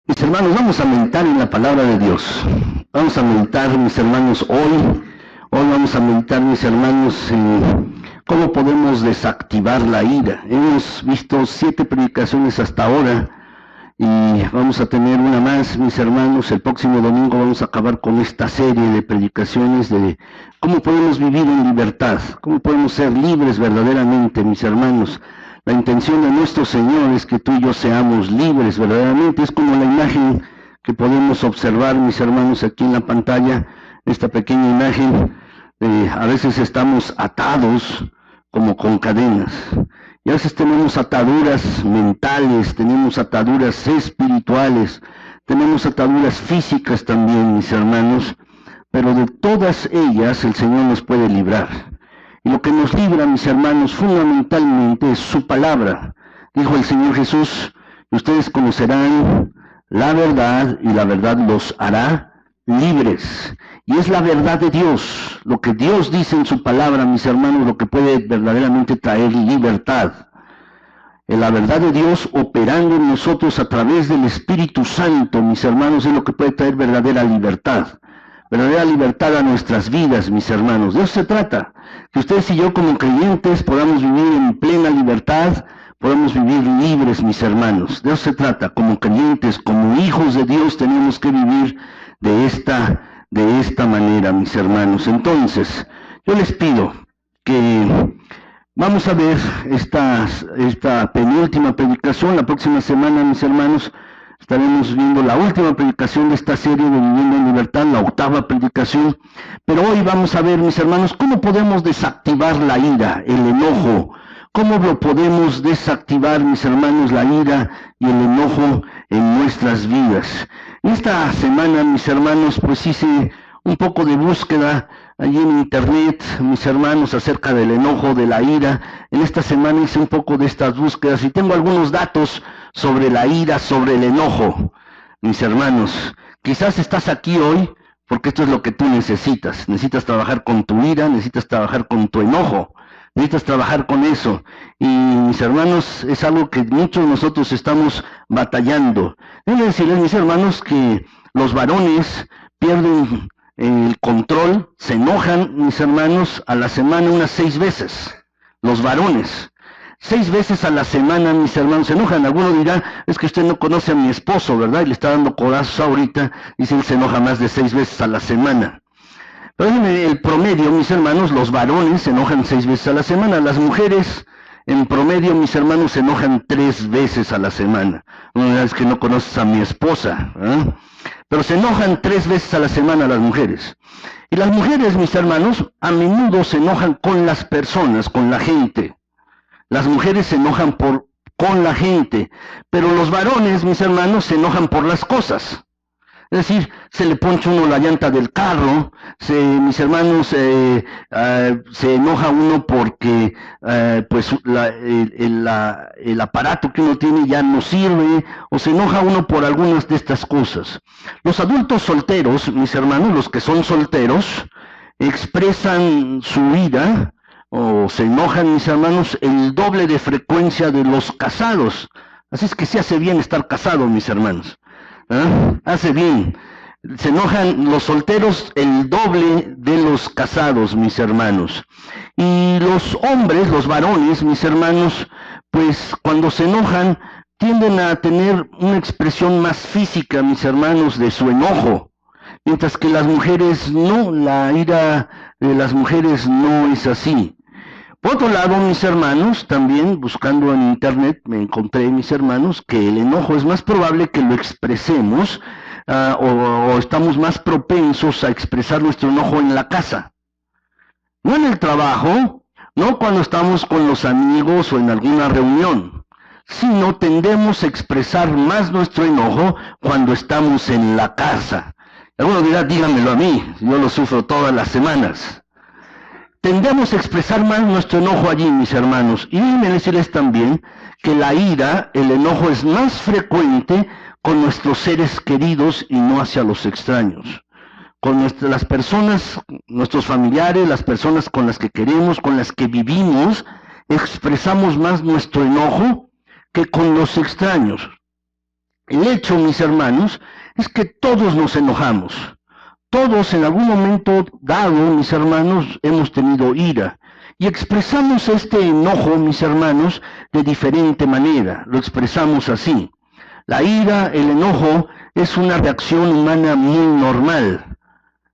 Mis hermanos, vamos a meditar en la palabra de Dios. Vamos a meditar, mis hermanos, hoy vamos a meditar, mis hermanos, en cómo podemos desactivar la ira. Hemos visto 7 predicaciones hasta ahora y vamos a tener una más, mis hermanos. El próximo domingo vamos a acabar con esta serie de predicaciones de cómo podemos vivir en libertad, cómo podemos ser libres verdaderamente, mis hermanos. La intención de nuestro Señor es que tú y yo seamos libres verdaderamente. Es como la imagen que podemos observar, mis hermanos, aquí en la pantalla, esta pequeña imagen. A veces estamos atados como con cadenas. Y a veces tenemos ataduras mentales, tenemos ataduras espirituales, tenemos ataduras físicas también, mis hermanos. Pero de todas ellas el Señor nos puede librar. Y lo que nos libra, mis hermanos, fundamentalmente es su palabra. Dijo el Señor Jesús: ustedes conocerán la verdad y la verdad los hará libres. Y es la verdad de Dios, lo que Dios dice en su palabra, mis hermanos, lo que puede verdaderamente traer libertad. La verdad de Dios operando en nosotros a través del Espíritu Santo, mis hermanos, es lo que puede traer verdadera libertad a nuestras vidas, mis hermanos. De eso se trata, que ustedes y yo como creyentes podamos vivir en plena libertad, podamos vivir libres, mis hermanos. De eso se trata, como creyentes, como hijos de Dios, tenemos que vivir de esta manera, mis hermanos. Entonces, yo les pido que vamos a ver esta penúltima predicación. La próxima semana, mis hermanos, estaremos viendo la última predicación de esta serie de Viviendo en Libertad, la 8ª predicación. Pero hoy vamos a ver, mis hermanos, cómo podemos desactivar la ira, el enojo. ¿Cómo lo podemos desactivar, mis hermanos, la ira y el enojo en nuestras vidas? Esta semana, mis hermanos, pues hice un poco de búsqueda allí en internet, mis hermanos, acerca del enojo, de la ira. En esta semana hice un poco de estas búsquedas y tengo algunos datos sobre la ira, sobre el enojo. Mis hermanos, quizás estás aquí hoy porque esto es lo que tú necesitas. Necesitas trabajar con tu ira, necesitas trabajar con tu enojo, necesitas trabajar con eso. Y mis hermanos, es algo que muchos de nosotros estamos batallando. Debo decirles, mis hermanos, que los varones pierden el control, se enojan, mis hermanos, a la semana unas 6 veces. Los varones, 6 veces a la semana, mis hermanos, se enojan. Alguno dirá: es que usted no conoce a mi esposo, ¿verdad? Y le está dando codazos ahorita. Dice: él se enoja más de 6 veces a la semana. Pero el promedio, mis hermanos, los varones se enojan 6 veces a la semana. Las mujeres, en promedio, mis hermanos, se enojan 3 veces a la semana. No, es que no conoces a mi esposa, ¿eh? Pero se enojan 3 veces a la semana las mujeres. Y las mujeres, mis hermanos, a menudo se enojan con las personas, con la gente. Las mujeres se enojan con la gente, pero los varones, mis hermanos, se enojan por las cosas. Es decir, se le poncha uno la llanta del carro, mis hermanos, se enoja uno porque pues el aparato que uno tiene ya no sirve, o se enoja uno por algunas de estas cosas. Los adultos solteros, mis hermanos, los que son solteros, expresan su ira o se enojan, mis hermanos, el doble de frecuencia de los casados. Así es que sí hace bien estar casado, mis hermanos. Hace bien. Se enojan los solteros el doble de los casados, mis hermanos. Y los hombres, los varones, mis hermanos, pues cuando se enojan tienden a tener una expresión más física, mis hermanos, de su enojo. Mientras que las mujeres no, la ira de las mujeres no es así. Por otro lado, mis hermanos, también buscando en internet me encontré, mis hermanos, que el enojo es más probable que lo expresemos o estamos más propensos a expresar nuestro enojo en la casa. No en el trabajo, no cuando estamos con los amigos o en alguna reunión, sino tendemos a expresar más nuestro enojo cuando estamos en la casa. Alguno dirá: dígamelo a mí, yo lo sufro todas las semanas. Tendemos a expresar más nuestro enojo allí, mis hermanos. Y déjenme decirles también que la ira, el enojo es más frecuente con nuestros seres queridos y no hacia los extraños. Con las personas, nuestros familiares, las personas con las que queremos, con las que vivimos, expresamos más nuestro enojo que con los extraños. El hecho, mis hermanos, es que todos nos enojamos. Todos en algún momento dado, mis hermanos, hemos tenido ira. Y expresamos este enojo, mis hermanos, de diferente manera. Lo expresamos así. La ira, el enojo, es una reacción humana muy normal.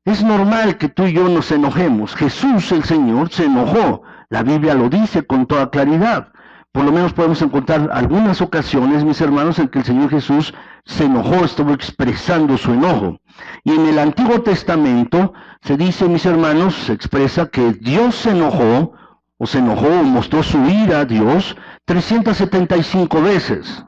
Es normal que tú y yo nos enojemos. Jesús, el Señor, se enojó. La Biblia lo dice con toda claridad. Por lo menos podemos encontrar algunas ocasiones, mis hermanos, en que el Señor Jesús se enojó, estuvo expresando su enojo. Y en el Antiguo Testamento se dice, mis hermanos, se expresa que Dios se enojó, o mostró su ira a Dios 375 veces.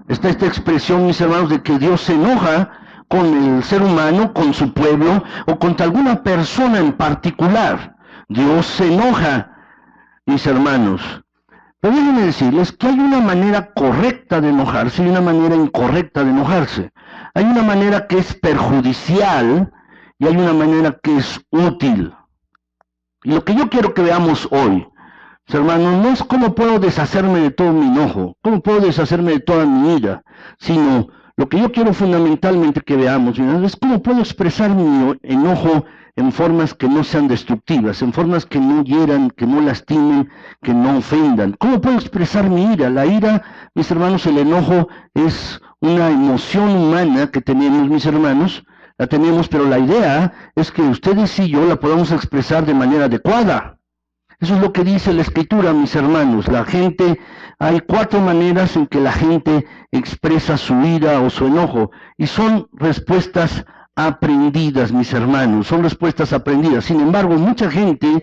Está esta expresión, mis hermanos, de que Dios se enoja con el ser humano, con su pueblo, o contra alguna persona en particular. Dios se enoja, mis hermanos. Pero déjenme decirles que hay una manera correcta de enojarse y una manera incorrecta de enojarse. Hay una manera que es perjudicial y hay una manera que es útil. Y lo que yo quiero que veamos hoy, hermanos, no es cómo puedo deshacerme de todo mi enojo, cómo puedo deshacerme de toda mi ira, sino lo que yo quiero fundamentalmente que veamos, es cómo puedo expresar mi enojo en formas que no sean destructivas, en formas que no hieran, que no lastimen, que no ofendan. ¿Cómo puedo expresar mi ira? La ira, mis hermanos, el enojo es una emoción humana que tenemos, mis hermanos, la tenemos, pero la idea es que ustedes y yo la podamos expresar de manera adecuada. Eso es lo que dice la Escritura, mis hermanos. Hay 4 maneras en que la gente expresa su ira o su enojo, y son respuestas aprendidas, mis hermanos, son respuestas aprendidas. Sin embargo, mucha gente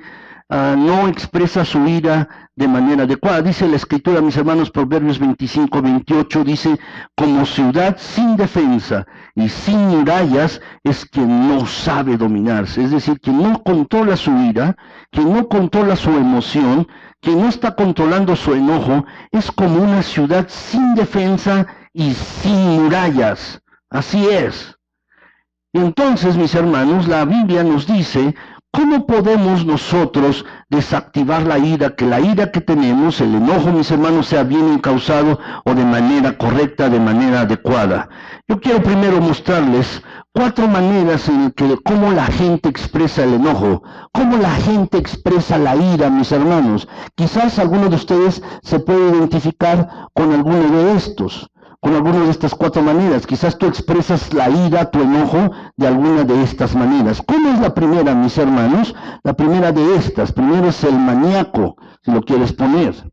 no expresa su ira de manera adecuada. Dice la Escritura, mis hermanos, Proverbios 25-28, dice, como ciudad sin defensa y sin murallas es quien no sabe dominarse. Es decir, quien no controla su ira, quien no controla su emoción, quien no está controlando su enojo, es como una ciudad sin defensa y sin murallas. Así es. Y entonces, mis hermanos, la Biblia nos dice, ¿cómo podemos nosotros desactivar la ira? Que la ira que tenemos, el enojo, mis hermanos, sea bien encauzado o de manera correcta, de manera adecuada. Yo quiero primero mostrarles 4 maneras en que cómo la gente expresa el enojo, cómo la gente expresa la ira, mis hermanos. Quizás alguno de ustedes se puede identificar con alguno de estos. Con alguna de estas 4 maneras. Quizás tú expresas la ira, tu enojo, de alguna de estas maneras. ¿Cómo es la primera, mis hermanos? La primera de estas. Primero es el maníaco, si lo quieres poner.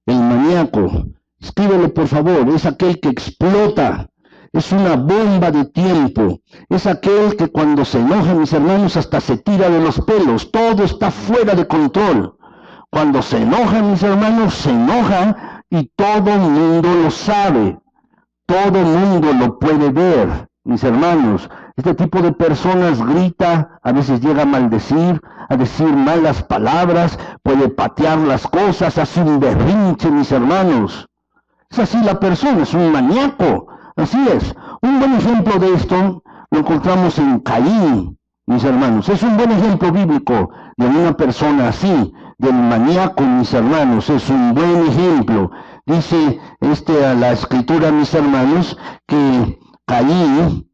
El maníaco. Escríbelo, por favor. Es aquel que explota. Es una bomba de tiempo. Es aquel que cuando se enoja, mis hermanos, hasta se tira de los pelos. Todo está fuera de control. Cuando se enoja, mis hermanos, se enoja y todo el mundo lo sabe. Todo mundo lo puede ver, mis hermanos. Este tipo de personas grita, a veces llega a maldecir, a decir malas palabras, puede patear las cosas, hace un berrinche, mis hermanos. Es así la persona, es un maníaco. Así es. Un buen ejemplo de esto lo encontramos en Caín, mis hermanos. Es un buen ejemplo bíblico de una persona así, del maníaco, mis hermanos. Es un buen ejemplo. Dice la Escritura, mis hermanos, que Caín,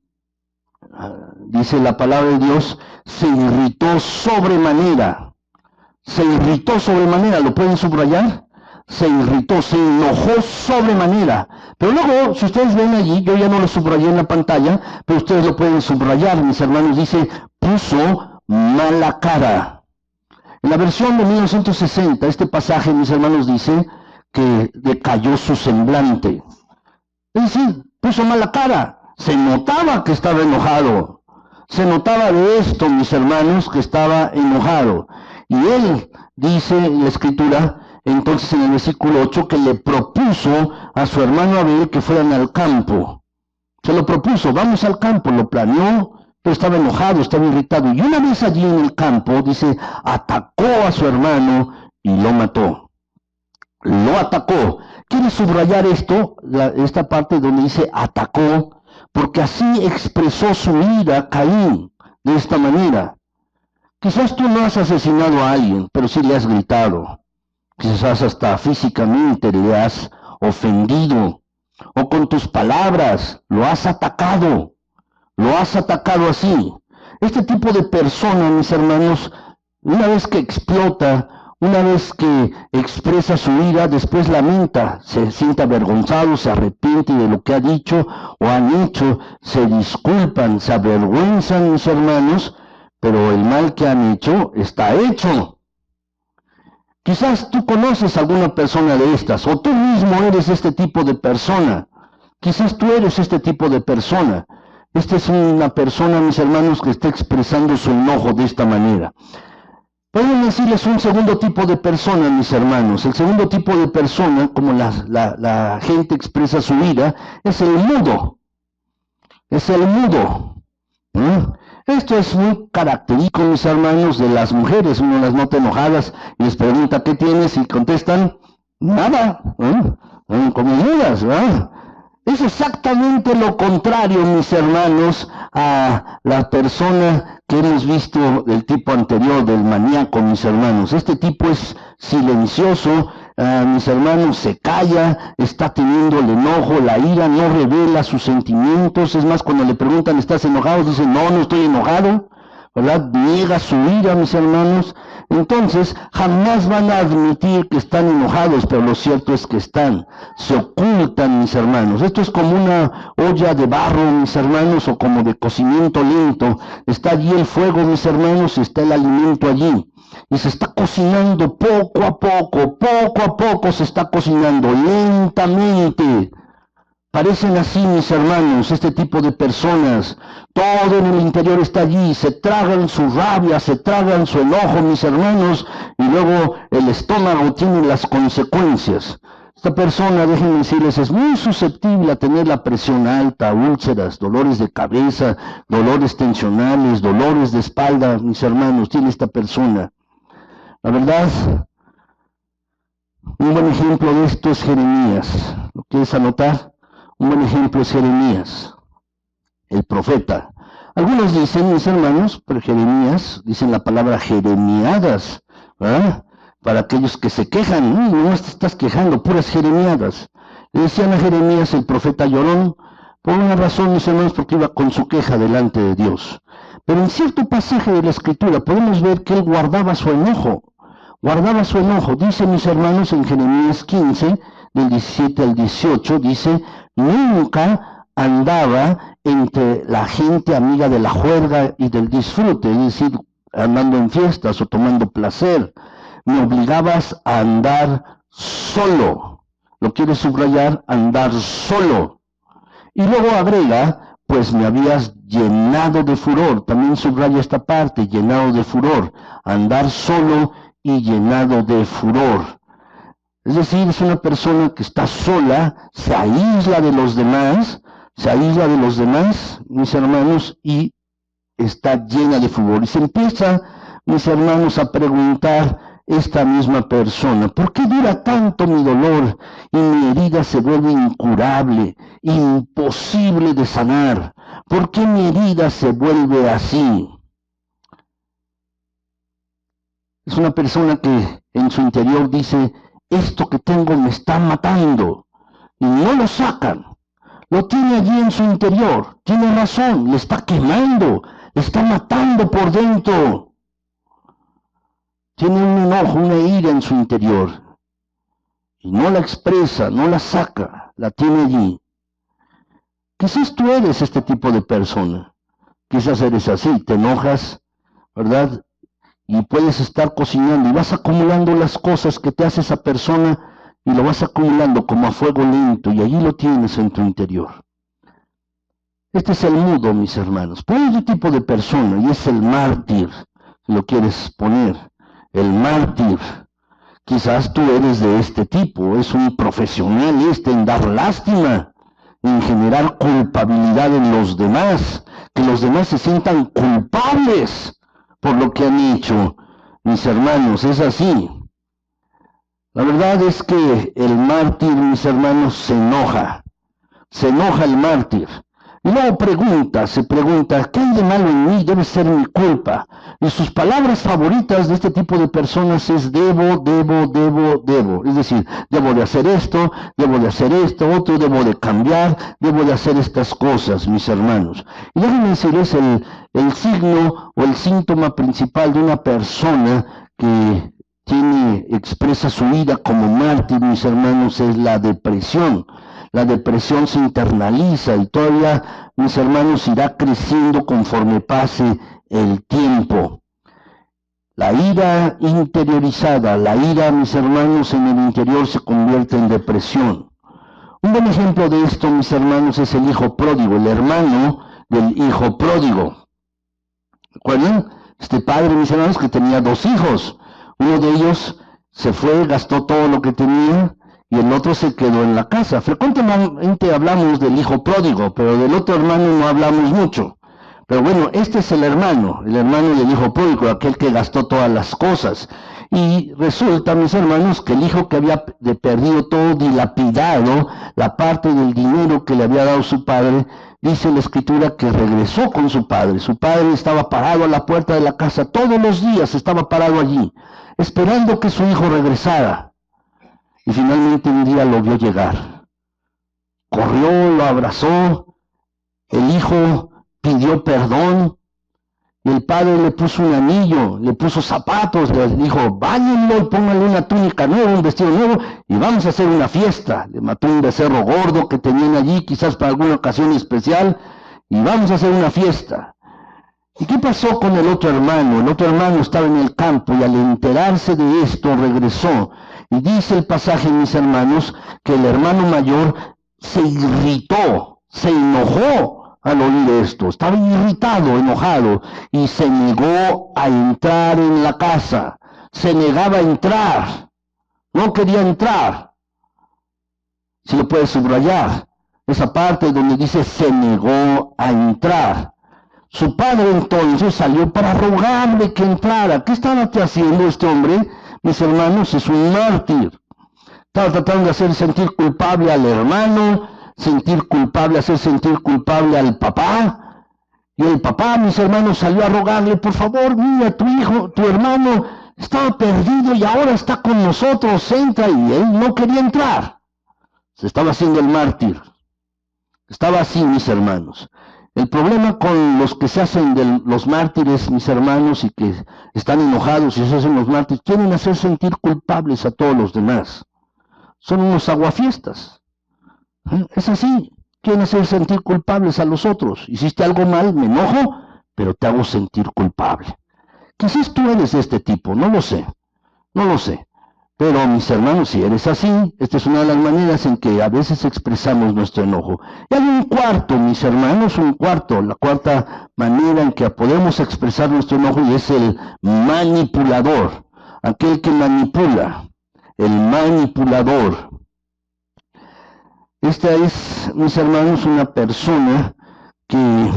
dice la palabra de Dios, se irritó sobremanera. Se irritó sobremanera, ¿lo pueden subrayar? Se irritó, se enojó sobremanera. Pero luego, si ustedes ven allí, yo ya no lo subrayé en la pantalla, pero ustedes lo pueden subrayar, mis hermanos, dice, puso mala cara. En la versión de 1960, este pasaje, mis hermanos, dice que decayó su semblante. Es decir, puso mala cara. Se notaba que estaba enojado. Se notaba de esto, mis hermanos, que estaba enojado. Y él dice en la Escritura, entonces en el versículo 8, que le propuso a su hermano Abel que fueran al campo. Se lo propuso, vamos al campo, lo planeó, pero estaba enojado, estaba irritado. Y una vez allí en el campo, dice, atacó a su hermano y lo mató. Lo atacó. Quiere subrayar esta parte donde dice atacó, porque así expresó su ira Caín, de esta manera. Quizás tú no has asesinado a alguien, pero sí le has gritado. Quizás hasta físicamente le has ofendido. o con tus palabras, lo has atacado así. Este tipo de persona, mis hermanos, una vez que explota, una vez que expresa su ira, después lamenta, se siente avergonzado, se arrepiente de lo que ha dicho o han hecho, se disculpan, se avergüenzan, mis hermanos, pero el mal que han hecho está hecho. Quizás tú conoces a alguna persona de estas, o tú mismo eres este tipo de persona. Quizás tú eres este tipo de persona. Esta es una persona, mis hermanos, que está expresando su enojo de esta manera. Podemos decirles un segundo tipo de persona, mis hermanos. El segundo tipo de persona, como la gente expresa su ira, es el mudo. Es el mudo. Esto es muy característico, mis hermanos, de las mujeres. Uno las nota enojadas y les pregunta ¿qué tienes? Y contestan, nada. Como mudas, ¿verdad? Es exactamente lo contrario, mis hermanos, a la persona que hemos visto del tipo anterior, del maníaco, mis hermanos. Este tipo es silencioso, mis hermanos, se calla, está teniendo el enojo, la ira, no revela sus sentimientos. Es más, cuando le preguntan, ¿estás enojado? Dice, no estoy enojado, ¿verdad? Niega su ira, mis hermanos. Entonces, jamás van a admitir que están enojados, pero lo cierto es que se ocultan, mis hermanos. Esto es como una olla de barro, mis hermanos, o como de cocimiento lento. Está allí el fuego, mis hermanos, y está el alimento allí. Y se está cocinando poco a poco se está cocinando lentamente. Parecen así, mis hermanos, este tipo de personas. Todo en el interior está allí, se tragan su rabia, se tragan su enojo, mis hermanos, y luego el estómago tiene las consecuencias. Esta persona, déjenme decirles, es muy susceptible a tener la presión alta, úlceras, dolores de cabeza, dolores tensionales, dolores de espalda, mis hermanos, tiene esta persona. La verdad, un buen ejemplo de esto es Jeremías. ¿Lo quieres anotar? Un buen ejemplo es Jeremías, el profeta. Algunos dicen, mis hermanos, pero Jeremías, dicen la palabra jeremiadas, ¿verdad? Para aquellos que se quejan, no te estás quejando, puras jeremiadas. Le decían a Jeremías el profeta llorón, por una razón, mis hermanos, porque iba con su queja delante de Dios. Pero en cierto pasaje de la Escritura podemos ver que él guardaba su enojo. Dice, mis hermanos, en Jeremías 15, del 17 al 18, dice, nunca andaba entre la gente amiga de la juerga y del disfrute, es decir, andando en fiestas o tomando placer. Me obligabas a andar solo. Lo quiere subrayar, andar solo. Y luego agrega, pues me habías llenado de furor. También subraya esta parte, llenado de furor. Andar solo y llenado de furor. Es decir, es una persona que está sola, se aísla de los demás, mis hermanos, y está llena de furor. Y se empieza, mis hermanos, a preguntar esta misma persona, ¿por qué dura tanto mi dolor y mi herida se vuelve incurable, imposible de sanar? ¿Por qué mi herida se vuelve así? Es una persona que en su interior dice, esto que tengo me está matando, y no lo sacan. Lo tiene allí en su interior, tiene razón, le está quemando, le está matando por dentro. Tiene un enojo, una ira en su interior, y no la expresa, no la saca, la tiene allí. Quizás tú eres este tipo de persona, quizás eres así, te enojas, ¿verdad? Y puedes estar cocinando y vas acumulando las cosas que te hace esa persona y lo vas acumulando como a fuego lento y allí lo tienes en tu interior. Este es el mudo, mis hermanos. Pero hay otro tipo de persona y es el mártir, si lo quieres poner. El mártir. Quizás tú eres de este tipo, es un profesional en dar lástima, en generar culpabilidad en los demás, que los demás se sientan culpables por lo que han hecho. Mis hermanos, es así. La verdad es que el mártir, mis hermanos, se enoja el mártir. Y luego se pregunta, ¿qué hay de malo en mí? Debe ser mi culpa. Y sus palabras favoritas de este tipo de personas es debo, debo, debo, debo. Es decir, debo de hacer esto, otro, debo de cambiar, debo de hacer estas cosas, mis hermanos. Y déjenme decirles, el signo o el síntoma principal de una persona que expresa su ira como mártir, mis hermanos, es la depresión. La depresión se internaliza y todavía, mis hermanos, irá creciendo conforme pase el tiempo. La ira interiorizada, la ira, mis hermanos, en el interior se convierte en depresión. Un buen ejemplo de esto, mis hermanos, es el hijo pródigo, el hermano del hijo pródigo. ¿Recuerdan? Este padre, mis hermanos, que tenía 2 hijos. Uno de ellos se fue, gastó todo lo que tenía, y el otro se quedó en la casa. Frecuentemente hablamos del hijo pródigo, pero del otro hermano no hablamos mucho. Pero bueno, este es el hermano del hijo pródigo, aquel que gastó todas las cosas. Y resulta, mis hermanos, que el hijo que había perdido todo, dilapidado, la parte del dinero que le había dado su padre, dice la Escritura que regresó con su padre. Su padre estaba parado a la puerta de la casa, todos los días estaba parado allí, esperando que su hijo regresara. Y finalmente un día lo vio llegar. Corrió, lo abrazó, el hijo pidió perdón, y el padre le puso un anillo, le puso zapatos, le dijo, báñenlo y pónganle una túnica nueva, un vestido nuevo, y vamos a hacer una fiesta. Le mató un becerro gordo que tenían allí, quizás para alguna ocasión especial, y vamos a hacer una fiesta. ¿Y qué pasó con el otro hermano? El otro hermano estaba en el campo y al enterarse de esto regresó. Y dice el pasaje, mis hermanos, que el hermano mayor se irritó, se enojó al oír esto. Estaba irritado, enojado, y se negó a entrar en la casa. Se negaba a entrar. No quería entrar. Si lo puedes subrayar, esa parte donde dice se negó a entrar. Su padre entonces salió para rogarle que entrara. ¿Qué estaba haciendo este hombre? Mis hermanos, es un mártir. Estaba tratando de hacer sentir culpable al hermano, hacer sentir culpable al papá. Y el papá, mis hermanos, salió a rogarle, por favor, mira, tu hijo, tu hermano, estaba perdido y ahora está con nosotros, entra. Y él no quería entrar. Se estaba haciendo el mártir. Estaba así, mis hermanos. El problema con los que se hacen de los mártires, mis hermanos, y que están enojados y se hacen los mártires, quieren hacer sentir culpables a todos los demás. Son unos aguafiestas. Es así. Quieren hacer sentir culpables a los otros. Hiciste algo mal, me enojo, pero te hago sentir culpable. Quizás tú eres de este tipo, no lo sé. Pero, mis hermanos, si eres así, esta es una de las maneras en que a veces expresamos nuestro enojo. Y hay un cuarto, mis hermanos, la cuarta manera en que podemos expresar nuestro enojo, y es el manipulador, aquel que manipula, el manipulador. Esta es, mis hermanos, una persona que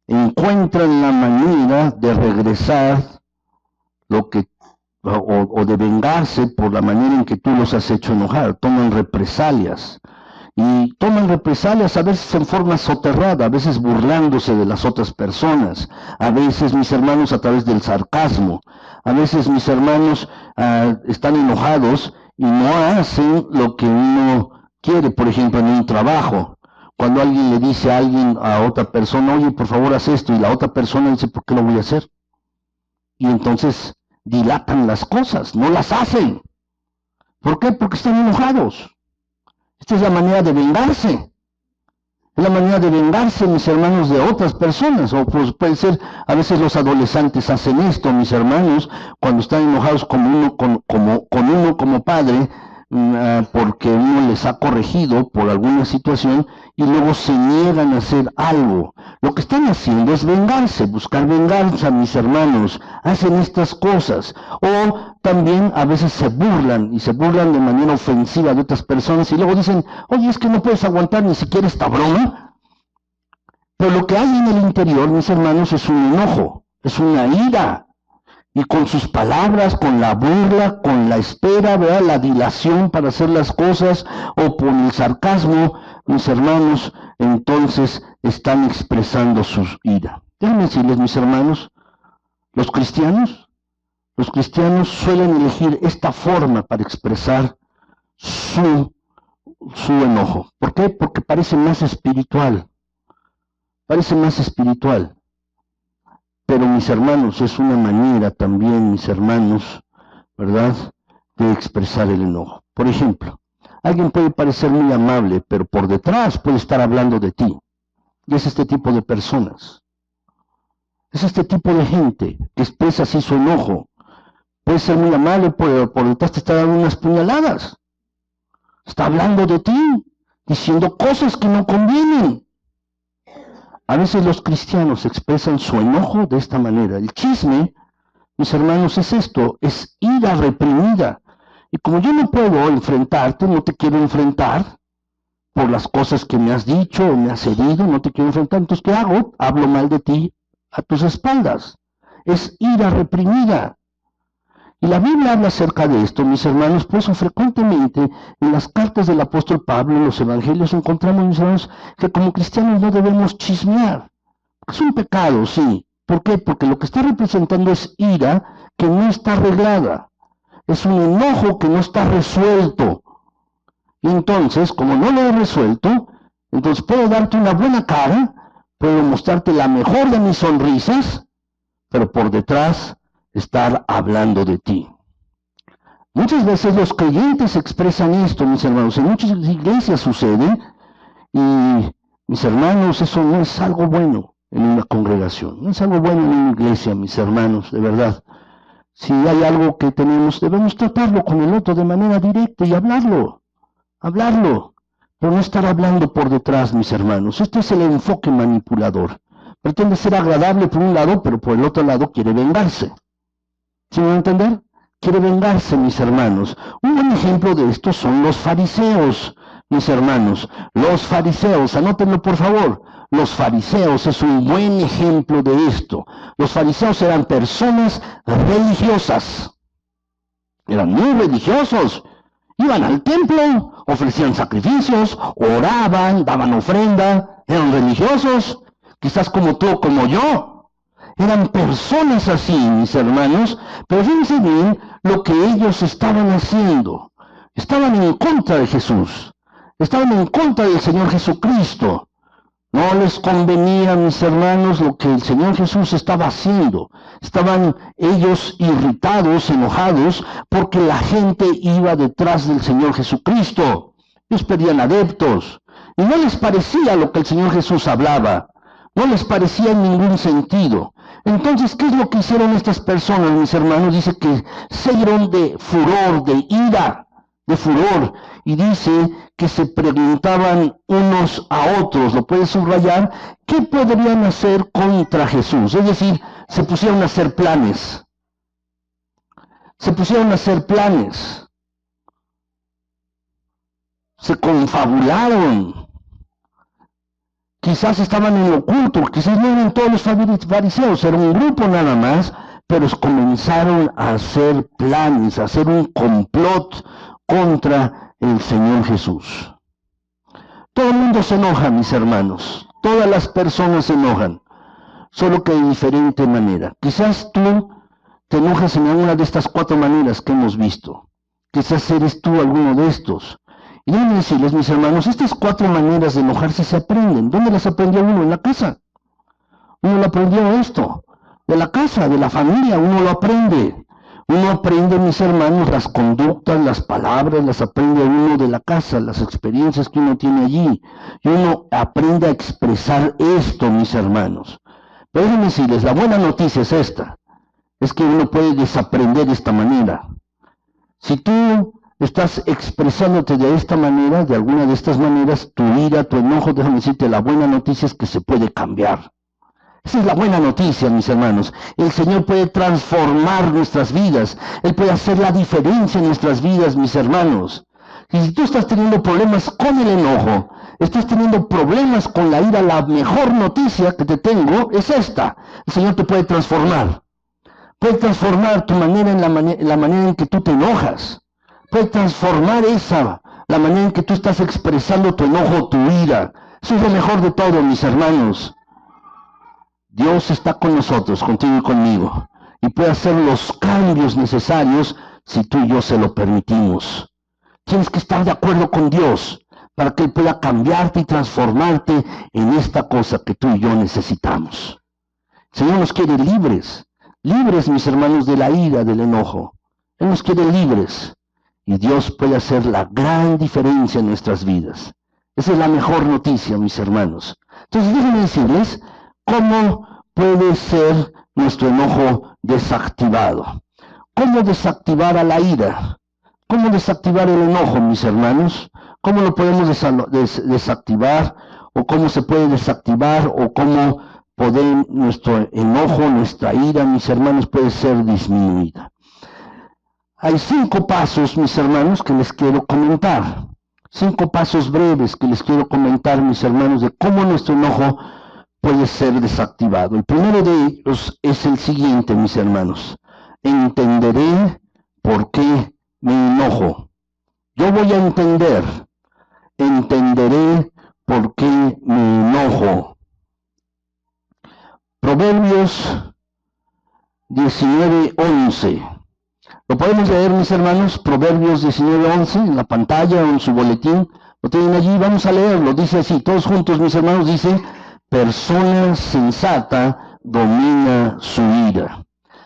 encuentra la manera de regresar o de vengarse por la manera en que tú los has hecho enojar. Toman represalias. Y toman represalias a veces en forma soterrada, a veces burlándose de las otras personas, a veces, mis hermanos, a través del sarcasmo. A veces, mis hermanos, están enojados y no hacen lo que uno quiere, por ejemplo, en un trabajo. Cuando alguien le dice a otra persona, oye, por favor, haz esto, y la otra persona dice, ¿por qué lo voy a hacer? Y entonces dilatan las cosas, no las hacen. ¿Por qué? Porque están enojados. Esta es la manera de vengarse. Es la manera de vengarse, mis hermanos, de otras personas. O pues puede ser, a veces los adolescentes hacen esto, mis hermanos, cuando están enojados con uno como padre, porque uno les ha corregido por alguna situación y luego se niegan a hacer algo. Lo que están haciendo es vengarse, buscar venganza, mis hermanos. Hacen estas cosas. O también a veces se burlan de manera ofensiva de otras personas y luego dicen, oye, es que no puedes aguantar ni siquiera esta broma. Pero lo que hay en el interior, mis hermanos, es un enojo, es una ira y con sus palabras, con la burla, con la espera, ¿verdad?, la dilación para hacer las cosas, o por el sarcasmo, mis hermanos, entonces están expresando su ira. Déjenme decirles, mis hermanos, los cristianos suelen elegir esta forma para expresar su enojo. ¿Por qué? Porque parece más espiritual. Parece más espiritual. Pero, mis hermanos, es una manera también, mis hermanos, ¿verdad?, de expresar el enojo. Por ejemplo, alguien puede parecer muy amable, pero por detrás puede estar hablando de ti. Y es este tipo de personas. Es este tipo de gente que expresa así su enojo. Puede ser muy amable, pero por detrás te está dando unas puñaladas. Está hablando de ti, diciendo cosas que no convienen. A veces los cristianos expresan su enojo de esta manera. El chisme, mis hermanos, es esto, es ira reprimida. Y como yo no puedo enfrentarte, no te quiero enfrentar por las cosas que me has dicho o me has herido, no te quiero enfrentar, entonces ¿qué hago? Hablo mal de ti a tus espaldas. Es ira reprimida. Y la Biblia habla acerca de esto, mis hermanos, por eso frecuentemente en las cartas del apóstol Pablo, en los evangelios, encontramos, mis hermanos, que como cristianos no debemos chismear. Es un pecado, sí. ¿Por qué? Porque lo que está representando es ira que no está arreglada. Es un enojo que no está resuelto. Y entonces, como no lo he resuelto, entonces puedo darte una buena cara, puedo mostrarte la mejor de mis sonrisas, pero por detrás estar hablando de ti. Muchas veces los creyentes expresan esto, mis hermanos. En muchas iglesias sucede, y mis hermanos, eso no es algo bueno en una congregación. No es algo bueno en una iglesia, mis hermanos, de verdad. Si hay algo que tenemos, debemos tratarlo con el otro de manera directa y hablarlo, pero no estar hablando por detrás, mis hermanos. Este es el enfoque manipulador. Pretende ser agradable por un lado, pero por el otro lado quiere vengarse. ¿Sí me van a entender? Quiere vengarse, mis hermanos. Un buen ejemplo de esto son los fariseos, mis hermanos. Los fariseos, anótenlo por favor. Los fariseos es un buen ejemplo de esto. Los fariseos eran personas religiosas. Eran muy religiosos. Iban al templo, ofrecían sacrificios, oraban, daban ofrenda. Eran religiosos, quizás como tú o como yo. Eran personas así, mis hermanos, pero fíjense bien lo que ellos estaban haciendo. Estaban en contra de Jesús, estaban en contra del Señor Jesucristo. No les convenía, mis hermanos, lo que el Señor Jesús estaba haciendo. Estaban ellos irritados, enojados, porque la gente iba detrás del Señor Jesucristo. Ellos pedían adeptos, y no les parecía lo que el Señor Jesús hablaba. No les parecía en ningún sentido. Entonces, ¿qué es lo que hicieron estas personas, mis hermanos? Dice que se dieron de furor, de ira, de furor. Y dice que se preguntaban unos a otros, lo puedes subrayar, ¿qué podrían hacer contra Jesús? Es decir, se pusieron a hacer planes. Se pusieron a hacer planes. Se confabularon. Quizás estaban en lo oculto, quizás no eran todos los fariseos, era un grupo nada más, pero comenzaron a hacer planes, a hacer un complot contra el Señor Jesús. Todo el mundo se enoja, mis hermanos, todas las personas se enojan, solo que de diferente manera. Quizás tú te enojas en alguna de estas 4 maneras que hemos visto, quizás eres tú alguno de estos. Y déjenme decirles, mis hermanos, estas 4 maneras de enojarse se aprenden. ¿Dónde las aprendió uno? En la casa. Uno lo aprendió esto. De la casa, de la familia, uno lo aprende. Uno aprende, mis hermanos, las conductas, las palabras, las aprende uno de la casa, las experiencias que uno tiene allí. Y uno aprende a expresar esto, mis hermanos. Pero déjenme decirles, la buena noticia es esta. Es que uno puede desaprender de esta manera. Si tú estás expresándote de esta manera, de alguna de estas maneras, tu ira, tu enojo, déjame decirte, la buena noticia es que se puede cambiar. Esa es la buena noticia, mis hermanos. El Señor puede transformar nuestras vidas. Él puede hacer la diferencia en nuestras vidas, mis hermanos. Y si tú estás teniendo problemas con el enojo, estás teniendo problemas con la ira, la mejor noticia que te tengo es esta. El Señor te puede transformar. Puede transformar tu manera en la manera en que tú te enojas. Puede transformar la manera en que tú estás expresando tu enojo, tu ira. Eso es lo mejor de todo, mis hermanos. Dios está con nosotros, contigo y conmigo, y puede hacer los cambios necesarios si tú y yo se lo permitimos. Tienes que estar de acuerdo con Dios para que Él pueda cambiarte y transformarte en esta cosa que tú y yo necesitamos. El Señor nos quiere libres, libres, mis hermanos, de la ira, del enojo. Él nos quiere libres, y Dios puede hacer la gran diferencia en nuestras vidas. Esa es la mejor noticia, mis hermanos. Entonces, déjenme decirles cómo puede ser nuestro enojo desactivado. ¿Cómo desactivar a la ira? ¿Cómo desactivar el enojo, mis hermanos? ¿Cómo lo podemos desactivar? ¿O cómo se puede desactivar? ¿O cómo nuestro enojo, nuestra ira, mis hermanos, puede ser disminuida? Hay 5 pasos, mis hermanos, que les quiero comentar. 5 pasos breves que les quiero comentar, mis hermanos, de cómo nuestro enojo puede ser desactivado. El primero de ellos es el siguiente, mis hermanos. Entenderé por qué me enojo. Yo voy a entenderé por qué me enojo. Proverbios 19:11. Lo podemos leer, mis hermanos, Proverbios 19:11, en la pantalla o en su boletín. Lo tienen allí, vamos a leerlo. Dice así, todos juntos, mis hermanos, dice: persona sensata domina su ira.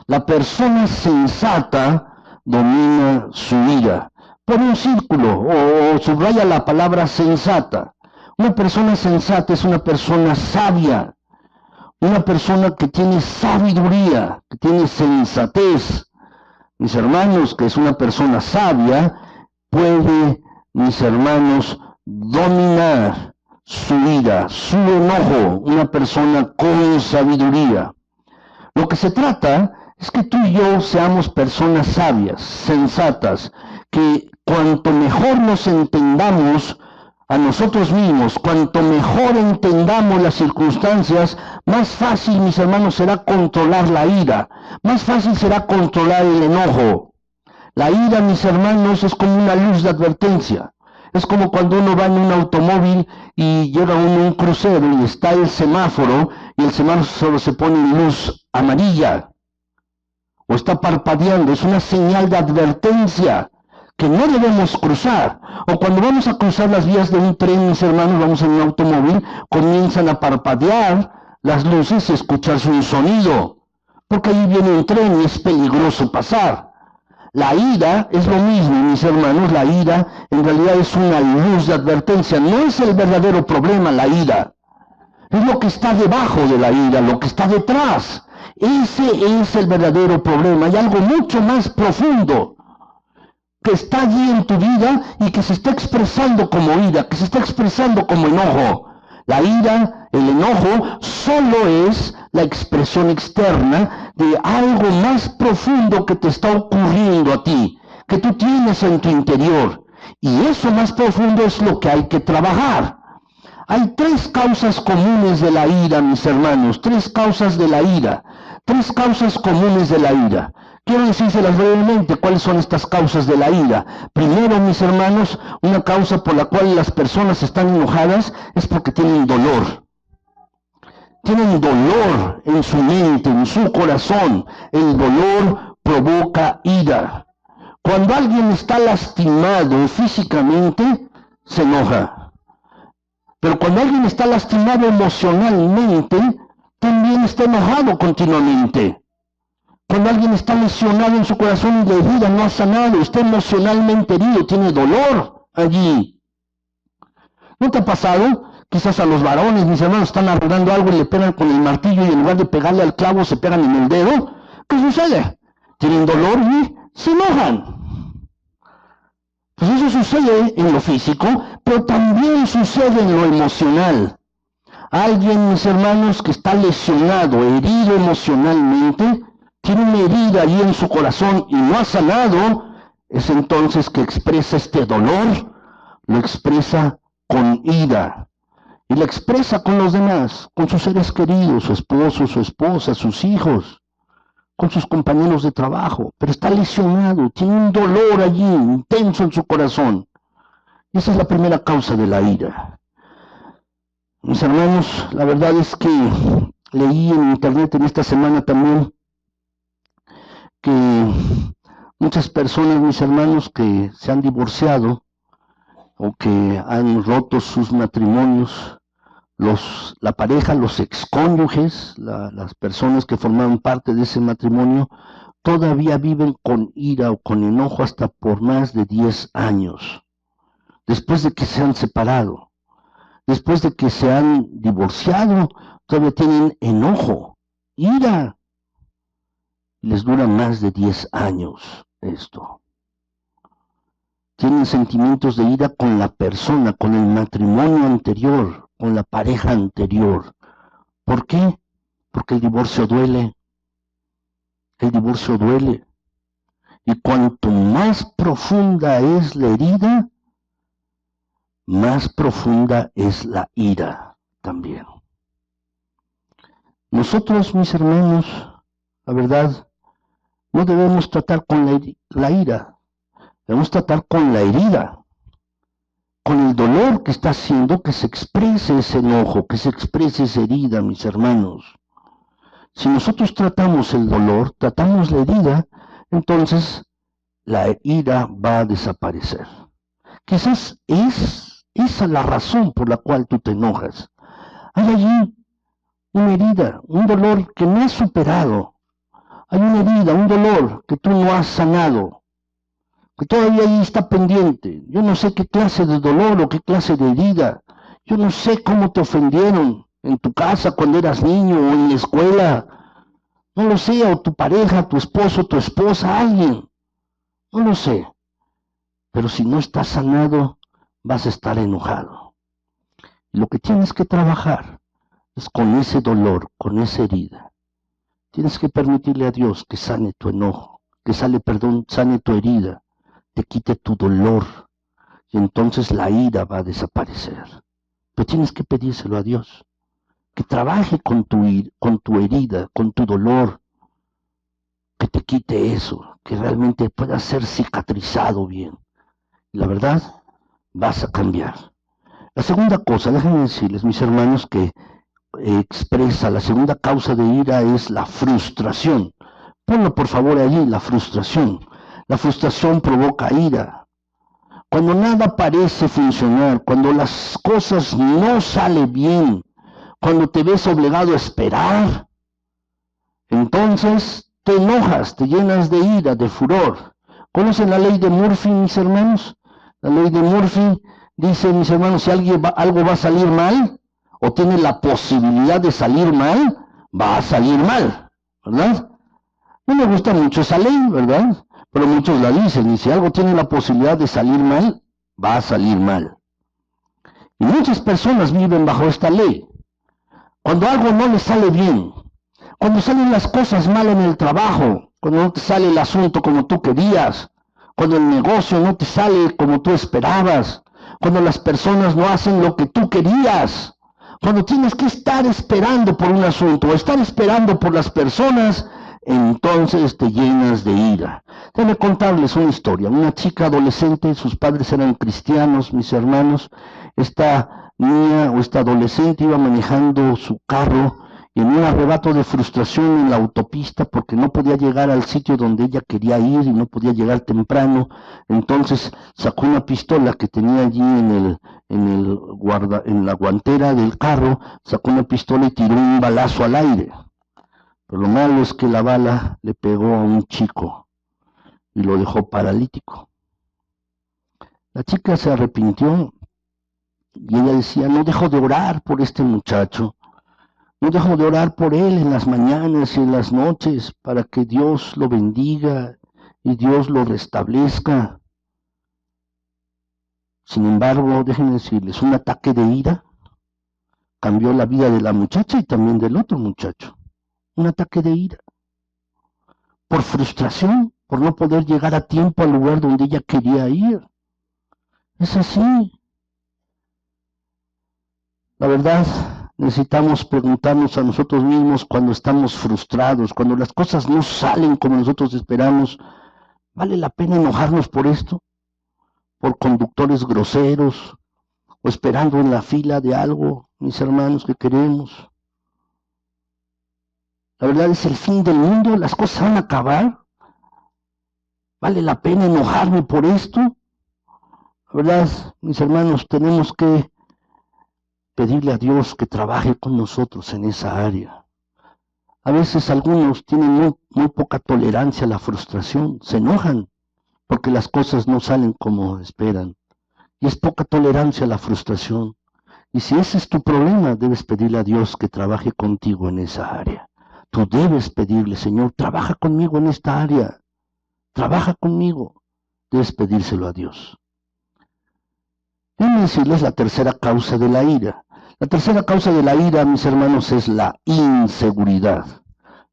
La persona sensata domina su ira. Pon un círculo o subraya la palabra sensata. Una persona sensata es una persona sabia, una persona que tiene sabiduría, que tiene sensatez. Mis hermanos, que es una persona sabia, puede, mis hermanos, dominar su ira, su enojo, una persona con sabiduría. Lo que se trata es que tú y yo seamos personas sabias, sensatas, que cuanto mejor nos entendamos a nosotros mismos, cuanto mejor entendamos las circunstancias, más fácil, mis hermanos, será controlar la ira, más fácil será controlar el enojo. La ira, mis hermanos, es como una luz de advertencia. Es como cuando uno va en un automóvil y llega uno a un crucero y está el semáforo, y el semáforo se pone en luz amarilla, o está parpadeando, es una señal de advertencia que no debemos cruzar. O cuando vamos a cruzar las vías de un tren, mis hermanos, vamos en un automóvil, comienzan a parpadear las luces y escucharse un sonido, porque ahí viene un tren y es peligroso pasar. La ira es lo mismo, mis hermanos. La ira en realidad es una luz de advertencia. No es el verdadero problema la ira, es lo que está debajo de la ira, lo que está detrás. Ese es el verdadero problema. Hay algo mucho más profundo que está allí en tu vida y que se está expresando como ira, que se está expresando como enojo. La ira, el enojo, solo es la expresión externa de algo más profundo que te está ocurriendo a ti, que tú tienes en tu interior. Y eso más profundo es lo que hay que trabajar. Hay 3 causas comunes de la ira, mis hermanos, 3 causas de la ira, 3 causas comunes de la ira. Quiero decírselas brevemente cuáles son estas causas de la ira. Primero, mis hermanos, una causa por la cual las personas están enojadas es porque tienen dolor. Tienen dolor en su mente, en su corazón. El dolor provoca ira. Cuando alguien está lastimado físicamente, se enoja. Pero cuando alguien está lastimado emocionalmente, también está enojado continuamente. Cuando alguien está lesionado en su corazón y la herida no ha sanado, está emocionalmente herido, tiene dolor allí. ¿No te ha pasado? Quizás a los varones, mis hermanos, están arreglando algo y le pegan con el martillo y en lugar de pegarle al clavo se pegan en el dedo. ¿Qué sucede? Tienen dolor y se enojan. Pues eso sucede en lo físico, pero también sucede en lo emocional. Alguien, mis hermanos, que está lesionado, herido emocionalmente, tiene una herida ahí en su corazón y no ha sanado, es entonces que expresa este dolor, lo expresa con ira. Y lo expresa con los demás, con sus seres queridos, su esposo, su esposa, sus hijos, con sus compañeros de trabajo, pero está lesionado, tiene un dolor allí intenso en su corazón. Esa es la primera causa de la ira. Mis hermanos, la verdad es que leí en internet en esta semana también que muchas personas, mis hermanos, que se han divorciado o que han roto sus matrimonios, la pareja, los excónyuges, las personas que formaron parte de ese matrimonio, todavía viven con ira o con enojo hasta por más de 10 años, después de que se han separado, después de que se han divorciado, todavía tienen enojo, ira. Les dura más de 10 años esto. Tienen sentimientos de ira con la persona, con el matrimonio anterior, con la pareja anterior. ¿Por qué? Porque el divorcio duele. El divorcio duele. Y cuanto más profunda es la herida, más profunda es la ira también. Nosotros, mis hermanos, la verdad, no debemos tratar con la ira, debemos tratar con la herida, con el dolor que está haciendo que se exprese ese enojo, que se exprese esa herida, mis hermanos. Si nosotros tratamos el dolor, tratamos la herida, entonces la ira va a desaparecer. Quizás es esa la razón por la cual tú te enojas. Hay allí una herida, un dolor que no has superado. Hay una herida, un dolor que tú no has sanado, que todavía ahí está pendiente. Yo no sé qué clase de dolor o qué clase de herida. Yo no sé cómo te ofendieron en tu casa cuando eras niño o en la escuela. No lo sé, o tu pareja, tu esposo, tu esposa, alguien. No lo sé. Pero si no estás sanado, vas a estar enojado. Y lo que tienes que trabajar es con ese dolor, con esa herida. Tienes que permitirle a Dios que sane tu enojo, que sane tu herida, te quite tu dolor, y entonces la ira va a desaparecer. Pero tienes que pedírselo a Dios, que trabaje con tu herida, con tu dolor, que te quite eso, que realmente pueda ser cicatrizado bien. Y la verdad, vas a cambiar. La segunda cosa, déjenme decirles, mis hermanos, que expresa la segunda causa de ira es la frustración. Ponlo por favor allí, la frustración. La frustración provoca ira. Cuando nada parece funcionar, cuando las cosas no salen bien, cuando te ves obligado a esperar, entonces te enojas, te llenas de ira, de furor. ¿Conocen la ley de Murphy, mis hermanos? La ley de Murphy dice, mis hermanos, si algo va a salir mal, o tiene la posibilidad de salir mal, va a salir mal, ¿verdad? No me gusta mucho esa ley, ¿verdad? Pero muchos la dicen, y si algo tiene la posibilidad de salir mal, va a salir mal. Y muchas personas viven bajo esta ley. Cuando algo no les sale bien, cuando salen las cosas mal en el trabajo, cuando no te sale el asunto como tú querías, cuando el negocio no te sale como tú esperabas, cuando las personas no hacen lo que tú querías, cuando tienes que estar esperando por un asunto o estar esperando por las personas, entonces te llenas de ira. Déjenme contarles una historia. Una chica adolescente, sus padres eran cristianos, mis hermanos. Esta niña o esta adolescente iba manejando su carro y en un arrebato de frustración en la autopista porque no podía llegar al sitio donde ella quería ir y no podía llegar temprano, entonces sacó una pistola que tenía allí en la guantera del carro, sacó una pistola y tiró un balazo al aire. Pero lo malo es que la bala le pegó a un chico y lo dejó paralítico. La chica se arrepintió y ella decía, no dejo de orar por este muchacho. No dejo de orar por él en las mañanas y en las noches para que Dios lo bendiga y Dios lo restablezca. Sin embargo, déjenme decirles, un ataque de ira cambió la vida de la muchacha y también del otro muchacho. Un ataque de ira. Por frustración, por no poder llegar a tiempo al lugar donde ella quería ir. Es así. La verdad Necesitamos preguntarnos a nosotros mismos cuando estamos frustrados, cuando las cosas no salen como nosotros esperamos. ¿Vale la pena enojarnos por esto? ¿Por conductores groseros? ¿O esperando en la fila de algo, mis hermanos, que queremos? La verdad es el fin del mundo, las cosas van a acabar. ¿Vale la pena enojarme por esto? La verdad, mis hermanos, tenemos que pedirle a Dios que trabaje con nosotros en esa área. A veces algunos tienen muy poca tolerancia a la frustración, se enojan porque las cosas no salen como esperan. Y es poca tolerancia a la frustración. Y si ese es tu problema, debes pedirle a Dios que trabaje contigo en esa área. Tú debes pedirle, Señor, trabaja conmigo en esta área. Trabaja conmigo. Debes pedírselo a Dios. Déjenme decirles la tercera causa de la ira. La tercera causa de la ira, mis hermanos, es la inseguridad.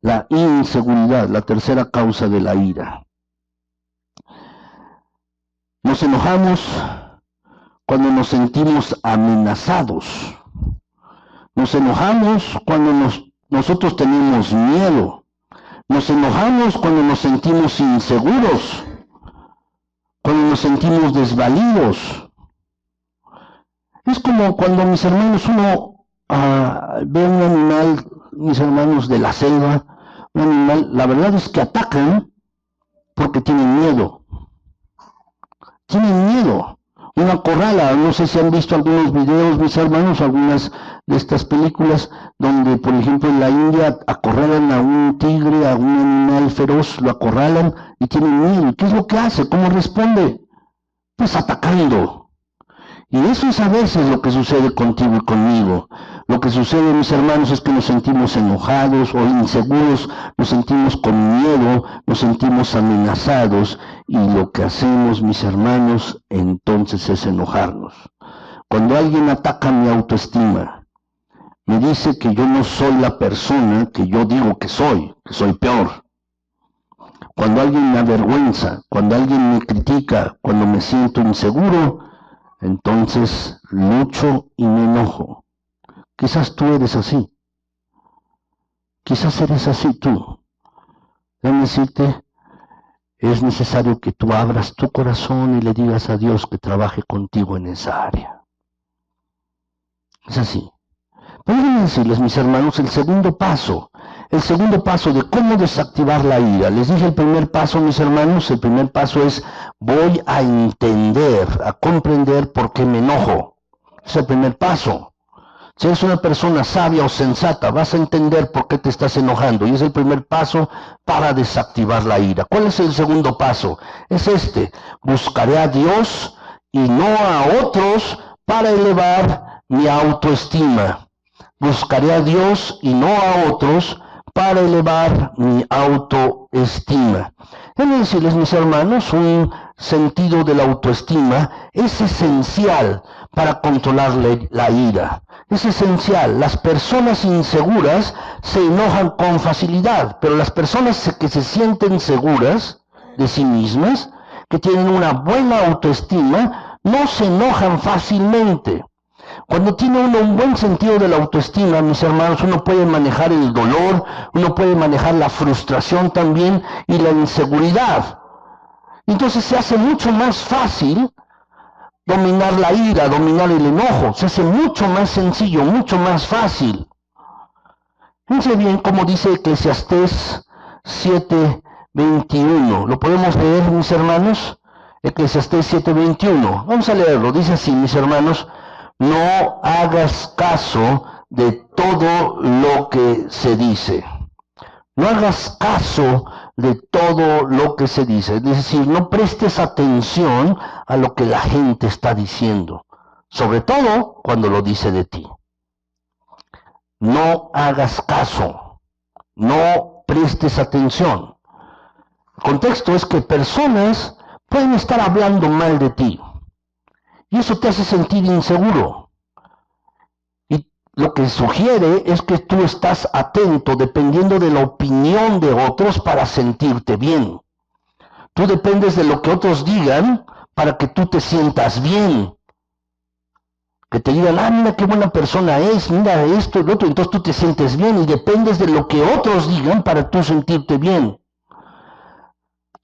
La inseguridad, la tercera causa de la ira. Nos enojamos cuando nos sentimos amenazados. Nos enojamos cuando nosotros tenemos miedo. Nos enojamos cuando nos sentimos inseguros, cuando nos sentimos desvalidos. Es como cuando, mis hermanos, uno ve un animal, mis hermanos, de la selva, un animal, la verdad es que atacan porque tienen miedo. Tienen miedo. Una acorrala, no sé si han visto algunos videos, mis hermanos, algunas de estas películas, donde, por ejemplo, en la India acorralan a un tigre, a un animal feroz, lo acorralan y tienen miedo. ¿Qué es lo que hace? ¿Cómo responde? Pues atacando. Y eso es a veces lo que sucede contigo y conmigo. Lo que sucede, mis hermanos, es que nos sentimos enojados o inseguros, nos sentimos con miedo, nos sentimos amenazados, y lo que hacemos, mis hermanos, entonces es enojarnos. Cuando alguien ataca mi autoestima, me dice que yo no soy la persona que yo digo que soy peor. Cuando alguien me avergüenza, cuando alguien me critica, cuando me siento inseguro, entonces lucho y me enojo. Quizás tú eres así. Quizás eres así tú. Déjame decirte, es necesario que tú abras tu corazón y le digas a Dios que trabaje contigo en esa área. Es así. Pero déjenme decirles, mis hermanos, el segundo paso de cómo desactivar la ira. Les dije el primer paso, mis hermanos, el primer paso es: voy a entender, a comprender por qué me enojo. Es el primer paso. Si eres una persona sabia o sensata, vas a entender por qué te estás enojando, y es el primer paso para desactivar la ira. ¿Cuál es el segundo paso? Es este: buscaré a Dios y no a otros para elevar mi autoestima. Buscaré a Dios y no a otros para elevar mi autoestima. Déjenme decirles, mis hermanos, un sentido de la autoestima es esencial para controlar la ira. Es esencial. Las personas inseguras se enojan con facilidad, pero las personas que se sienten seguras de sí mismas, que tienen una buena autoestima, no se enojan fácilmente. Cuando tiene uno un buen sentido de la autoestima, mis hermanos, uno puede manejar el dolor, uno puede manejar la frustración también y la inseguridad. Entonces se hace mucho más fácil dominar la ira, dominar el enojo. Se hace mucho más sencillo, mucho más fácil. Fíjense bien cómo dice Eclesiastés 7:21. ¿Lo podemos leer, mis hermanos? Eclesiastés 7:21. Vamos a leerlo. Dice así, mis hermanos: no hagas caso de todo lo que se dice. No hagas caso de todo lo que se dice. Es decir, no prestes atención a lo que la gente está diciendo, sobre todo cuando lo dice de ti. No hagas caso, no prestes atención. El contexto es que personas pueden estar hablando mal de ti, y eso te hace sentir inseguro. Y lo que sugiere es que tú estás atento dependiendo de la opinión de otros para sentirte bien. Tú dependes de lo que otros digan para que tú te sientas bien. ¿Ok? Que te digan, mira qué buena persona es, mira esto, el otro, entonces tú te sientes bien y dependes de lo que otros digan para tú sentirte bien.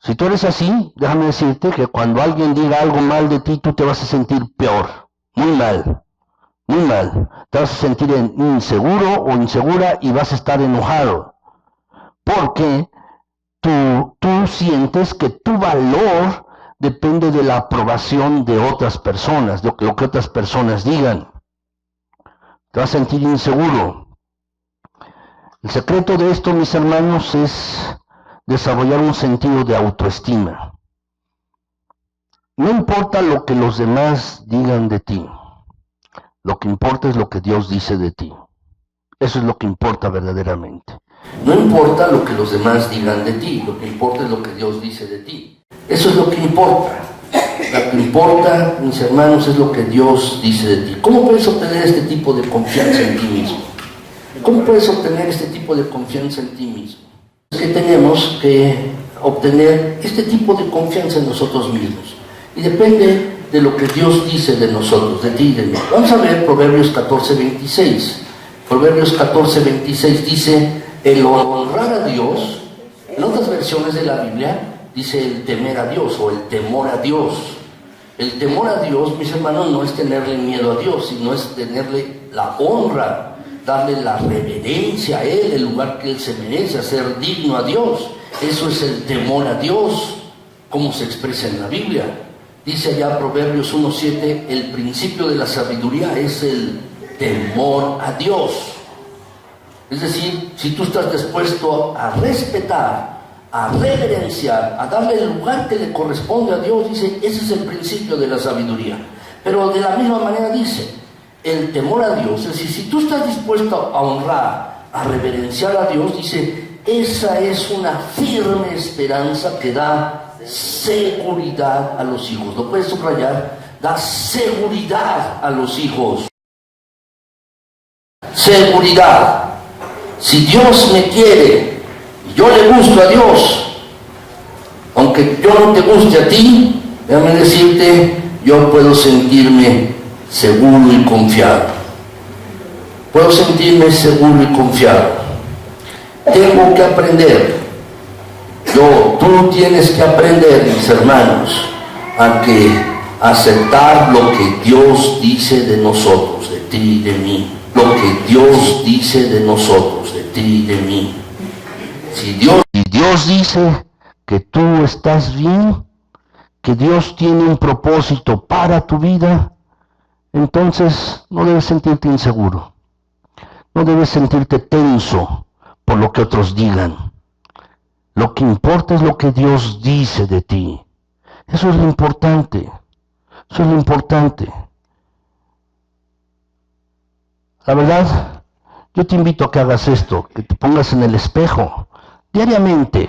Si tú eres así, déjame decirte que cuando alguien diga algo mal de ti, tú te vas a sentir peor, muy mal, muy mal. Te vas a sentir inseguro o insegura y vas a estar enojado, porque tú sientes que tu valor depende de la aprobación de otras personas, de lo que otras personas digan. Te vas a sentir inseguro. El secreto de esto, mis hermanos, es desarrollar un sentido de autoestima. No importa lo que los demás digan de ti, lo que importa es lo que Dios dice de ti. Eso es lo que importa verdaderamente. No importa lo que los demás digan de ti, lo que importa es lo que Dios dice de ti. Eso es lo que importa. Lo que importa, mis hermanos, es lo que Dios dice de ti. ¿Cómo puedes obtener este tipo de confianza en ti mismo? ¿Cómo puedes obtener este tipo de confianza en ti mismo? Es que tenemos que obtener este tipo de confianza en nosotros mismos. Y depende de lo que Dios dice de nosotros, de ti y de mí. Vamos a ver Proverbios 14:26. Proverbios 14:26 dice, el honrar a Dios. En otras versiones de la Biblia dice el temer a Dios o el temor a Dios. El temor a Dios, mis hermanos, no es tenerle miedo a Dios, sino es tenerle la honra, darle la reverencia a Él, el lugar que Él se merece, hacer digno a Dios. Eso es el temor a Dios, como se expresa en la Biblia. Dice allá Proverbios 1:7, el principio de la sabiduría es el temor a Dios. Es decir, si tú estás dispuesto a respetar, a reverenciar, a darle el lugar que le corresponde a Dios, dice, ese es el principio de la sabiduría. Pero de la misma manera dice, el temor a Dios, es decir, si tú estás dispuesto a honrar, a reverenciar a Dios, dice, esa es una firme esperanza que da seguridad a los hijos. ¿Lo puedes subrayar? Da seguridad a los hijos. Seguridad. Si Dios me quiere y yo le gusto a Dios, aunque yo no te guste a ti, déjame decirte, yo puedo sentirme seguro y confiado. Puedo sentirme seguro y confiado. Tengo que aprender. Tú tienes que aprender, mis hermanos, a aceptar lo que Dios dice de nosotros, de ti y de mí. Lo que Dios dice de nosotros, de ti y de mí. Si Dios dice que tú estás bien, que Dios tiene un propósito para tu vida, entonces no debes sentirte inseguro. No debes sentirte tenso por lo que otros digan. Lo que importa es lo que Dios dice de ti. Eso es lo importante. Eso es lo importante. La verdad, yo te invito a que hagas esto, que te pongas en el espejo diariamente.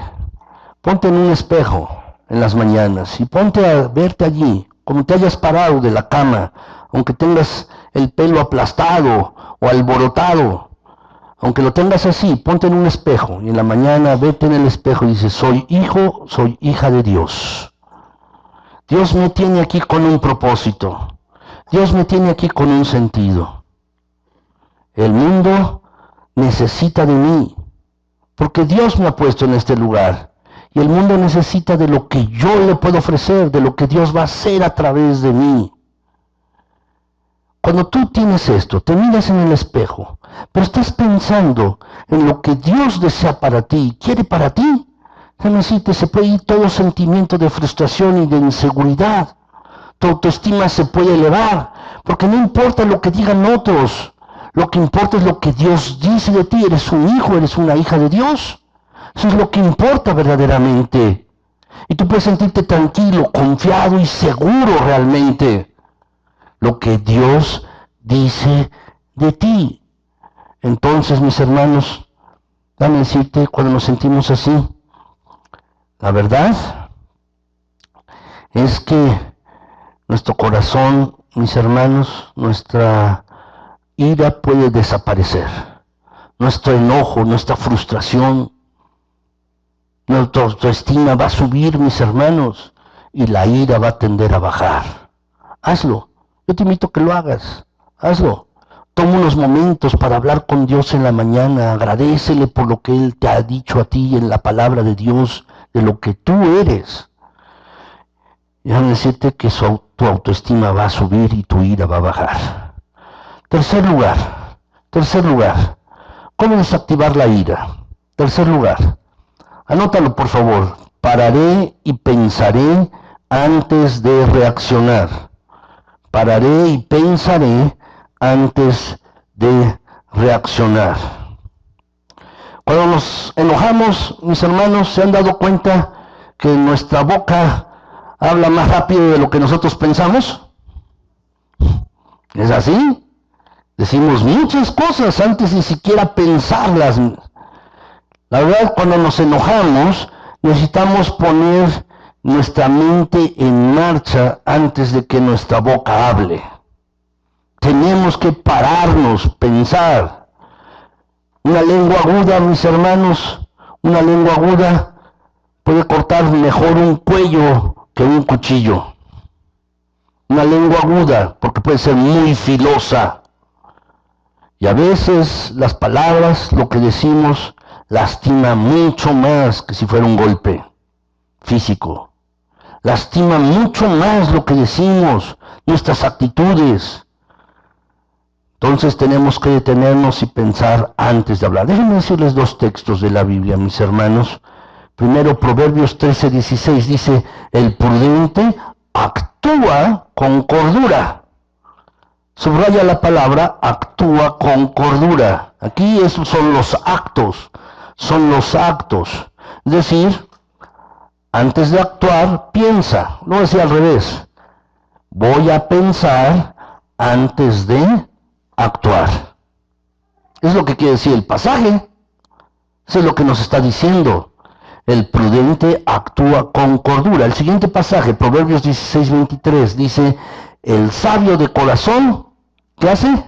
Ponte en un espejo en las mañanas y ponte a verte allí, como te hayas parado de la cama, aunque tengas el pelo aplastado o alborotado. Aunque lo tengas así, ponte en un espejo y en la mañana vete en el espejo y dices, soy hijo, soy hija de Dios. Dios me tiene aquí con un propósito. Dios me tiene aquí con un sentido. El mundo necesita de mí, porque Dios me ha puesto en este lugar. Y el mundo necesita de lo que yo le puedo ofrecer, de lo que Dios va a hacer a través de mí. Cuando tú tienes esto, te miras en el espejo, pero estás pensando en lo que Dios desea para ti, quiere para ti, se puede ir todo sentimiento de frustración y de inseguridad. Tu autoestima se puede elevar, porque no importa lo que digan otros, lo que importa es lo que Dios dice de ti. Eres un hijo, eres una hija de Dios. Eso es lo que importa verdaderamente. Y tú puedes sentirte tranquilo, confiado y seguro realmente. Lo que Dios dice de ti. Entonces, mis hermanos, déjame decirte, cuando nos sentimos así, la verdad es que nuestro corazón, mis hermanos, nuestra ira puede desaparecer. Nuestro enojo, nuestra frustración, nuestra autoestima va a subir, mis hermanos, y la ira va a tender a bajar. Hazlo. Yo te invito a que lo hagas. hazlo. Toma unos momentos para hablar con Dios en la mañana, agradécele por lo que Él te ha dicho a ti en la palabra de Dios, de lo que tú eres. Y déjame decirte que tu autoestima va a subir y tu ira va a bajar. Tercer lugar, ¿cómo desactivar la ira? Tercer lugar, anótalo por favor, pararé y pensaré antes de reaccionar. Pararé y pensaré antes de reaccionar. Cuando nos enojamos, mis hermanos, ¿se han dado cuenta que nuestra boca habla más rápido de lo que nosotros pensamos? ¿Es así? Decimos muchas cosas antes ni siquiera pensarlas. La verdad, cuando nos enojamos, necesitamos poner nuestra mente en marcha antes de que nuestra boca hable. Tenemos que pararnos, pensar. Una lengua aguda, mis hermanos, una lengua aguda puede cortar mejor un cuello que un cuchillo. Una lengua aguda, porque puede ser muy filosa. Y a veces las palabras, lo que decimos, lastima mucho más que si fuera un golpe físico. Lastima mucho más lo que decimos, nuestras actitudes. Entonces tenemos que detenernos y pensar antes de hablar. Déjenme decirles dos textos de la Biblia, mis hermanos. Primero, Proverbios 13:16 dice, el prudente actúa con cordura. Subraya la palabra, actúa con cordura. Aquí esos son los actos, Es decir, antes de actuar, piensa. No decía al revés. Voy a pensar antes de actuar. Es lo que quiere decir el pasaje. Eso es lo que nos está diciendo. El prudente actúa con cordura. El siguiente pasaje, Proverbios 16:23, dice, el sabio de corazón, ¿qué hace?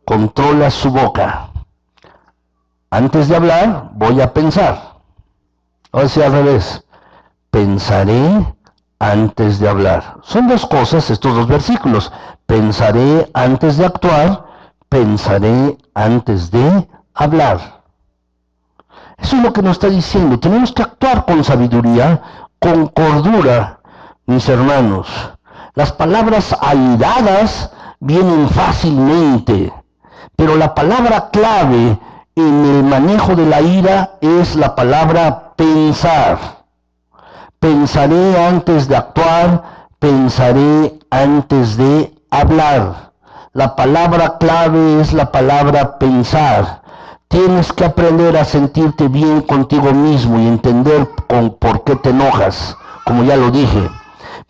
Controla su boca. Antes de hablar, voy a pensar. O sea, al revés. Pensaré antes de hablar. Son dos cosas estos dos versículos. Pensaré antes de actuar, pensaré antes de hablar. Eso es lo que nos está diciendo. Tenemos que actuar con sabiduría, con cordura, mis hermanos. Las palabras airadas vienen fácilmente, pero la palabra clave en el manejo de la ira es la palabra pensar. Pensaré antes de actuar, pensaré antes de hablar. La palabra clave es la palabra pensar. Tienes que aprender a sentirte bien contigo mismo y entender por qué te enojas, como ya lo dije.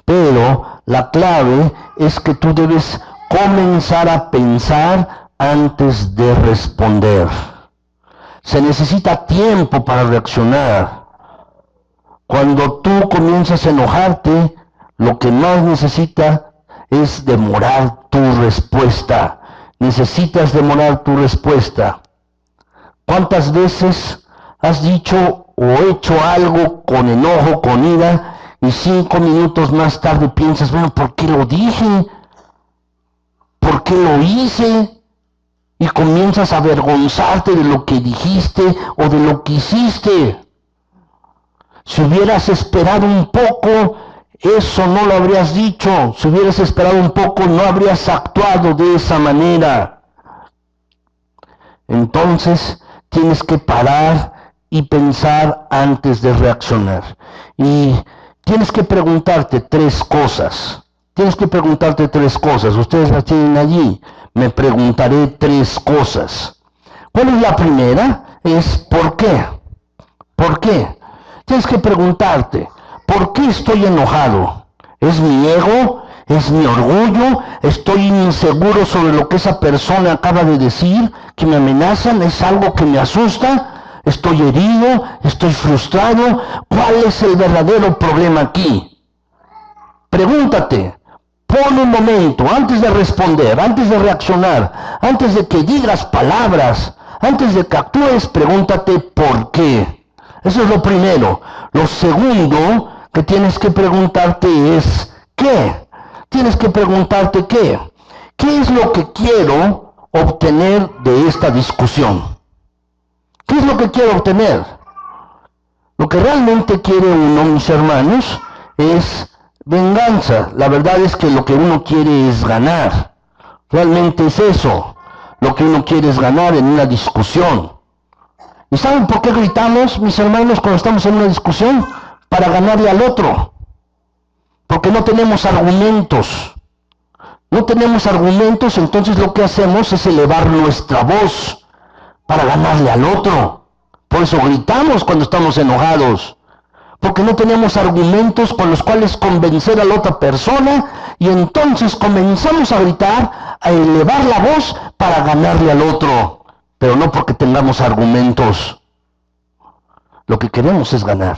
Pero la clave es que tú debes comenzar a pensar antes de responder. Se necesita tiempo para reaccionar. Cuando tú comienzas a enojarte, lo que más necesita es demorar tu respuesta. Necesitas demorar tu respuesta. ¿Cuántas veces has dicho o hecho algo con enojo, con ira, y 5 minutos más tarde piensas, bueno, ¿por qué lo dije? ¿Por qué lo hice? Y comienzas a avergonzarte de lo que dijiste o de lo que hiciste. Si hubieras esperado un poco, eso no lo habrías dicho. Si hubieras esperado un poco, no habrías actuado de esa manera. Entonces, tienes que parar y pensar antes de reaccionar. Y tienes que preguntarte tres cosas. Ustedes las tienen allí. Me preguntaré tres cosas. ¿Cuál es la primera? Es ¿por qué? ¿Por qué? Tienes que preguntarte, ¿por qué estoy enojado? ¿Es mi ego? ¿Es mi orgullo? ¿Estoy inseguro sobre lo que esa persona acaba de decir? ¿Que me amenazan? ¿Es algo que me asusta? ¿Estoy herido? ¿Estoy frustrado? ¿Cuál es el verdadero problema aquí? Pregúntate. Pon un momento, antes de responder, antes de reaccionar, antes de que digas palabras, antes de que actúes, pregúntate ¿por qué? Eso es lo primero. Lo segundo que tienes que preguntarte es ¿qué? Tienes que preguntarte ¿qué? ¿Qué es lo que quiero obtener de esta discusión? ¿Qué es lo que quiero obtener? Lo que realmente quiere uno, mis hermanos, es venganza. La verdad es que lo que uno quiere es ganar. Realmente es eso. Lo que uno quiere es ganar en una discusión. ¿Y saben por qué gritamos, mis hermanos, cuando estamos en una discusión? Para ganarle al otro. Porque no tenemos argumentos. No tenemos argumentos, entonces lo que hacemos es elevar nuestra voz para ganarle al otro. Por eso gritamos cuando estamos enojados. Porque no tenemos argumentos con los cuales convencer a la otra persona y entonces comenzamos a gritar, a elevar la voz para ganarle al otro. Pero no porque tengamos argumentos. Lo que queremos es ganar.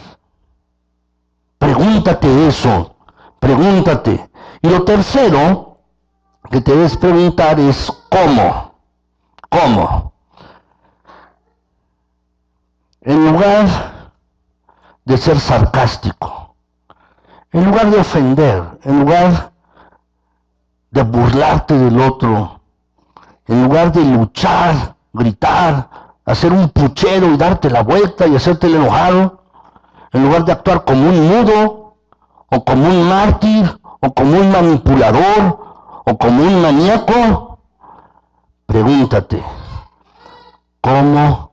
Pregúntate eso. Pregúntate. Y lo tercero que te debes preguntar es ¿cómo? ¿Cómo? En lugar de ser sarcástico, en lugar de ofender, en lugar de burlarte del otro, en lugar de luchar, gritar, hacer un puchero y darte la vuelta y hacerte el enojado, en lugar de actuar como un mudo, o como un mártir, o como un manipulador, o como un maníaco, pregúntate, ¿cómo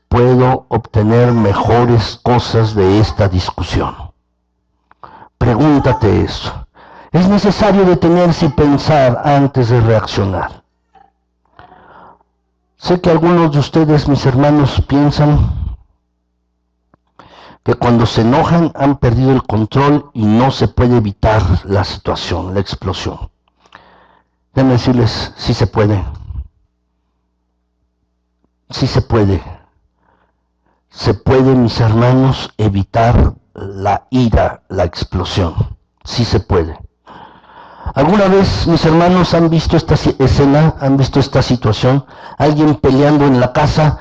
puedo obtener mejores cosas de esta discusión? Pregúntate eso. Es necesario detenerse y pensar antes de reaccionar. Sé que algunos de ustedes, mis hermanos, piensan que cuando se enojan han perdido el control y no se puede evitar la situación, la explosión. Déjenme decirles, sí se puede. Sí se puede. Se puede, mis hermanos, evitar la ira, la explosión. Sí se puede. ¿Alguna vez, mis hermanos, han visto esta escena, han visto esta situación? Alguien peleando en la casa,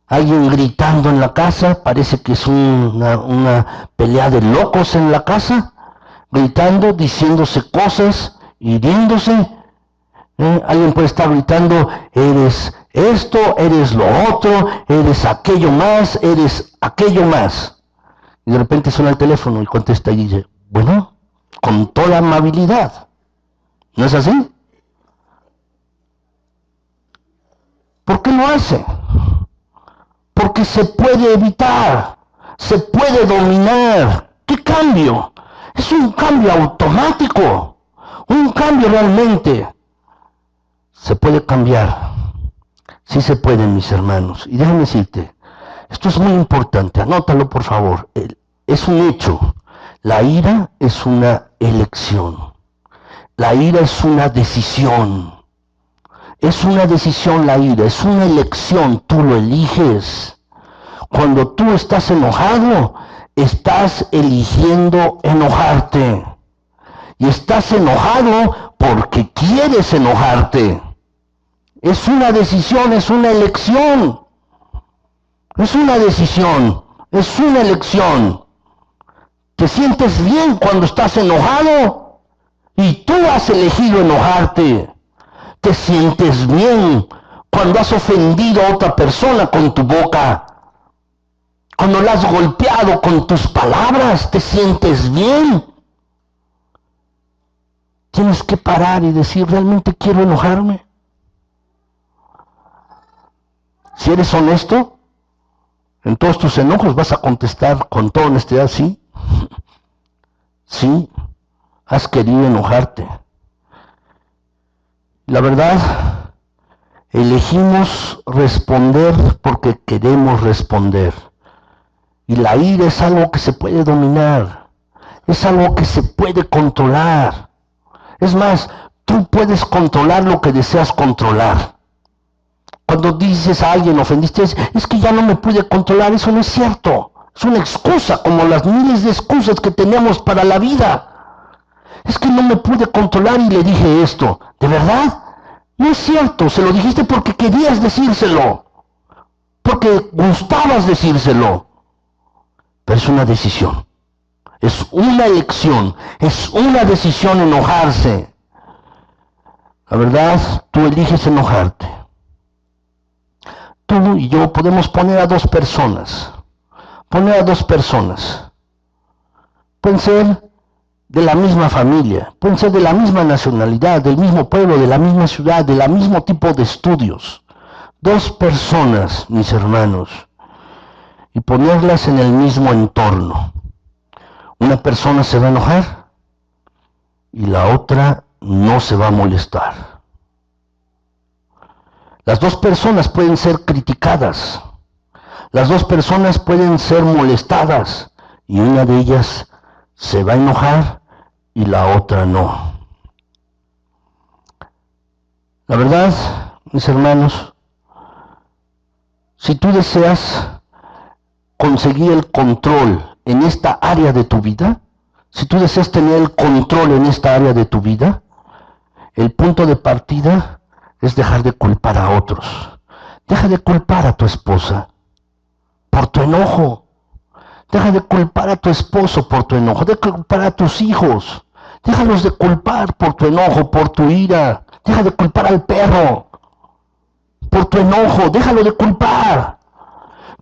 alguien gritando en la casa, parece que es una pelea de locos en la casa, gritando, diciéndose cosas, hiriéndose. Alguien puede estar gritando, eres esto, eres lo otro, eres aquello más, eres aquello más. Y de repente suena el teléfono y contesta y dice, bueno, con toda amabilidad. ¿No es así? ¿Por qué lo hace? Porque se puede evitar, se puede dominar. ¿Qué cambio? Es un cambio automático, un cambio realmente. Se puede cambiar. Sí se puede, mis hermanos. Y déjame decirte, esto es muy importante, anótalo por favor. Es un hecho. La ira es una elección. La ira es una decisión. Es una decisión la ira, es una elección, tú lo eliges. Cuando tú estás enojado, estás eligiendo enojarte. Y estás enojado porque quieres enojarte. Es una decisión, es una elección. Es una decisión, es una elección. ¿Te sientes bien cuando estás enojado? Y tú has elegido enojarte. ¿Te sientes bien cuando has ofendido a otra persona con tu boca? Cuando la has golpeado con tus palabras, ¿te sientes bien? Tienes que parar y decir, ¿realmente quiero enojarme? Si eres honesto, en todos tus enojos vas a contestar con toda honestidad, sí. Sí, has querido enojarte. La verdad, elegimos responder porque queremos responder. Y la ira es algo que se puede dominar. Es algo que se puede controlar. Es más, tú puedes controlar lo que deseas controlar. Cuando dices a alguien, ofendiste, es que ya no me pude controlar, eso no es cierto. Es una excusa, como las miles de excusas que tenemos para la vida. Es que no me pude controlar y le dije esto. ¿De verdad? No es cierto, se lo dijiste porque querías decírselo. Porque gustabas decírselo. Pero es una decisión. Es una elección. Es una decisión enojarse. La verdad, tú eliges enojarte. Tú y yo podemos poner a dos personas. Pueden ser de la misma familia, pueden ser de la misma nacionalidad, del mismo pueblo, de la misma ciudad, del mismo tipo de estudios. Dos personas, mis hermanos, y ponerlas en el mismo entorno. Una persona se va a enojar y la otra no se va a molestar. Las dos personas pueden ser criticadas, las dos personas pueden ser molestadas y una de ellas se va a enojar y la otra no. La verdad, mis hermanos, si tú deseas conseguir el control en esta área de tu vida, si tú deseas tener el control en esta área de tu vida, el punto de partida es dejar de culpar a otros. Deja de culpar a tu esposa por tu enojo. Deja de culpar a tu esposo por tu enojo. Deja de culpar a tus hijos. Déjalos de culpar por tu enojo, por tu ira. Deja de culpar al perro por tu enojo. Déjalo de culpar.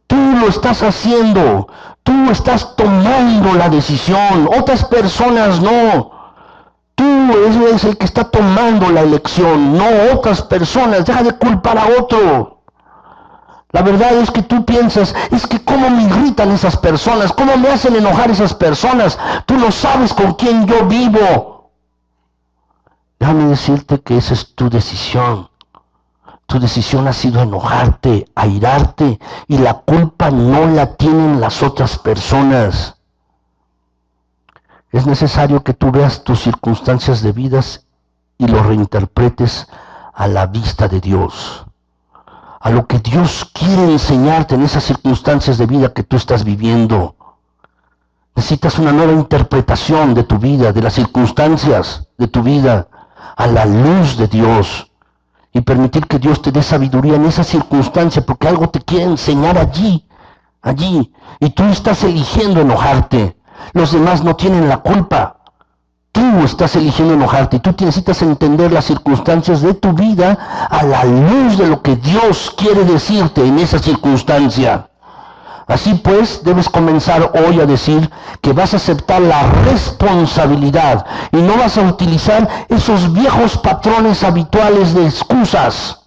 Tú lo estás haciendo. Tú estás tomando la decisión. Otras personas no. Tú eres el que está tomando la elección, no otras personas. Deja de culpar a otro. La verdad es que tú piensas, es que cómo me irritan esas personas, cómo me hacen enojar esas personas. Tú no sabes con quién yo vivo. Déjame decirte que esa es tu decisión. Tu decisión ha sido enojarte, airarte, y la culpa no la tienen las otras personas. Es necesario que tú veas tus circunstancias de vida y lo reinterpretes a la vista de Dios, a lo que Dios quiere enseñarte en esas circunstancias de vida que tú estás viviendo. Necesitas una nueva interpretación de tu vida, de las circunstancias de tu vida, a la luz de Dios, y permitir que Dios te dé sabiduría en esa circunstancia, porque algo te quiere enseñar allí, y tú estás eligiendo enojarte. Los demás no tienen la culpa. Tú estás eligiendo enojarte y tú necesitas entender las circunstancias de tu vida a la luz de lo que Dios quiere decirte en esa circunstancia. Así pues, debes comenzar hoy a decir que vas a aceptar la responsabilidad y no vas a utilizar esos viejos patrones habituales de excusas.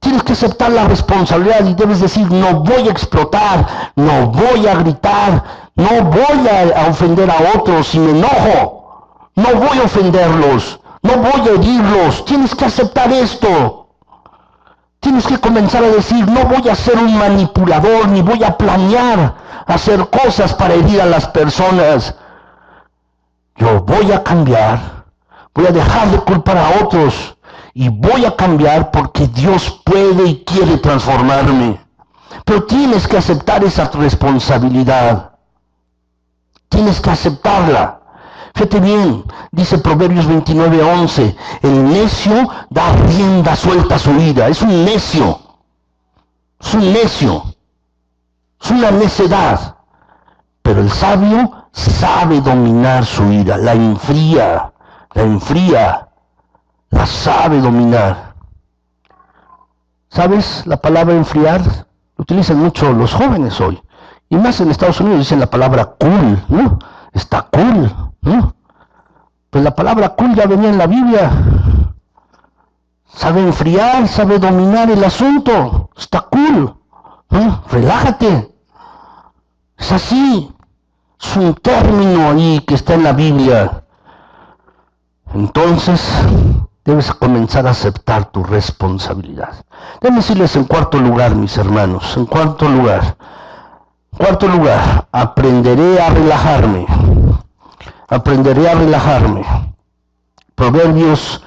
Tienes que aceptar la responsabilidad y debes decir, no voy a explotar, no voy a gritar, no voy a ofender a otros si me enojo, no voy a ofenderlos, no voy a herirlos. Tienes que aceptar esto. Tienes que comenzar a decir, no voy a ser un manipulador, ni voy a planear hacer cosas para herir a las personas. Yo voy a cambiar, voy a dejar de culpar a otros. Y voy a cambiar porque Dios puede y quiere transformarme. Pero tienes que aceptar esa responsabilidad. Tienes que aceptarla. Fíjate bien, dice Proverbios 29:11, el necio da rienda suelta a su ira. Es un necio. Es un necio. Es una necedad. Pero el sabio sabe dominar su ira. La enfría. La sabe dominar. ¿Sabes? La palabra enfriar lo utilizan mucho los jóvenes hoy. Y más en Estados Unidos dicen la palabra cool, ¿no? Está cool, ¿no? Pues la palabra cool ya venía en la Biblia. Sabe enfriar, sabe dominar el asunto. Está cool, ¿no? Relájate. Es así. Es un término ahí que está en la Biblia. Entonces, debes comenzar a aceptar tu responsabilidad. Déjenme decirles en cuarto lugar, mis hermanos, en cuarto lugar, aprenderé a relajarme. Proverbios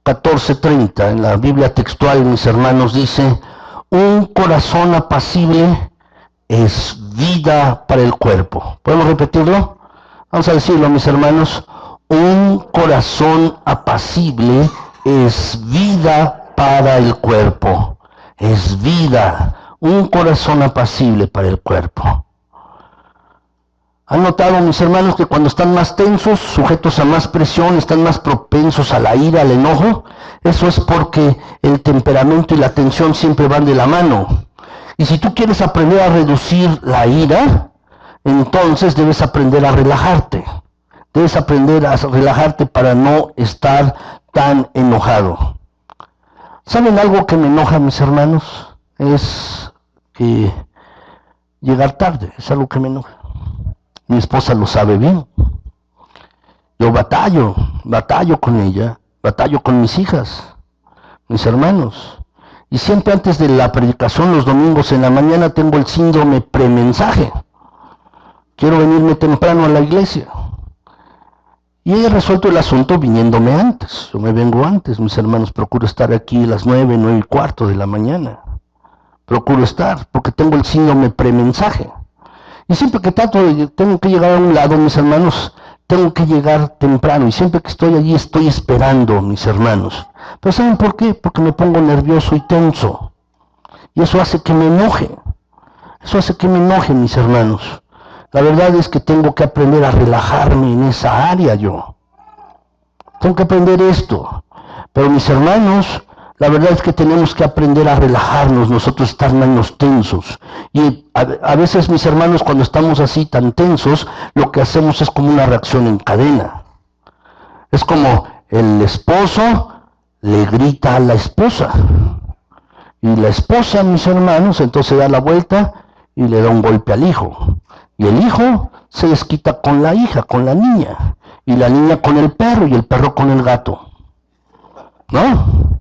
14:30, en la Biblia textual, mis hermanos, dice, un corazón apacible es vida para el cuerpo. ¿Podemos repetirlo? Vamos a decirlo, mis hermanos. Un corazón apacible es vida para el cuerpo. Es vida. Un corazón apacible para el cuerpo. ¿Han notado, mis hermanos, que cuando están más tensos, sujetos a más presión, están más propensos a la ira, al enojo? Eso es porque el temperamento y la tensión siempre van de la mano. Y si tú quieres aprender a reducir la ira, entonces debes aprender a relajarte. Debes aprender a relajarte para no estar tan enojado. ¿Saben algo que me enoja, mis hermanos? Es que llegar tarde, es algo que me enoja. Mi esposa lo sabe bien. Yo batallo con ella, batallo con mis hijas, mis hermanos. Y siempre antes de la predicación, los domingos en la mañana, tengo el síndrome premensaje. Quiero venirme temprano a la iglesia. Y he resuelto el asunto viniéndome antes. Yo me vengo antes, mis hermanos. Procuro estar aquí a las 9:15 de la mañana. Procuro estar, porque tengo el síndrome premensaje. Y siempre que tengo que llegar a un lado, mis hermanos, tengo que llegar temprano. Y siempre que estoy allí, estoy esperando, mis hermanos. Pero ¿saben por qué? Porque me pongo nervioso y tenso. Y eso hace que me enoje. Eso hace que me enoje, mis hermanos. La verdad es que tengo que aprender a relajarme en esa área yo. Tengo que aprender esto. Pero, mis hermanos, la verdad es que tenemos que aprender a relajarnos, nosotros estar menos tensos. Y a veces, mis hermanos, cuando estamos así tan tensos, lo que hacemos es como una reacción en cadena. Es como el esposo le grita a la esposa. Y la esposa, mis hermanos, entonces da la vuelta y le da un golpe al hijo. Y el hijo se desquita con la hija, con la niña. Y la niña con el perro y el perro con el gato. ¿No?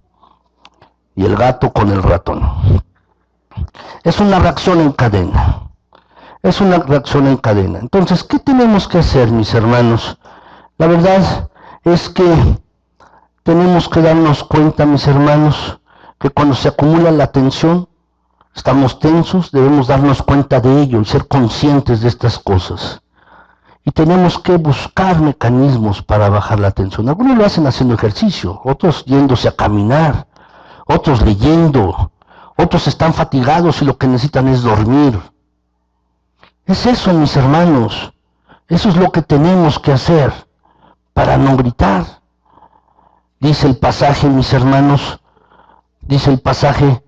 Y el gato con el ratón. Es una reacción en cadena. Es una reacción en cadena. Entonces, ¿qué tenemos que hacer, mis hermanos? La verdad es que tenemos que darnos cuenta, mis hermanos, que cuando se acumula la tensión, estamos tensos, debemos darnos cuenta de ello y ser conscientes de estas cosas. Y tenemos que buscar mecanismos para bajar la tensión. Algunos lo hacen haciendo ejercicio, otros yéndose a caminar, otros leyendo, otros están fatigados y lo que necesitan es dormir. Es eso, mis hermanos, eso es lo que tenemos que hacer para no gritar. Dice el pasaje, mis hermanos, dice el pasaje,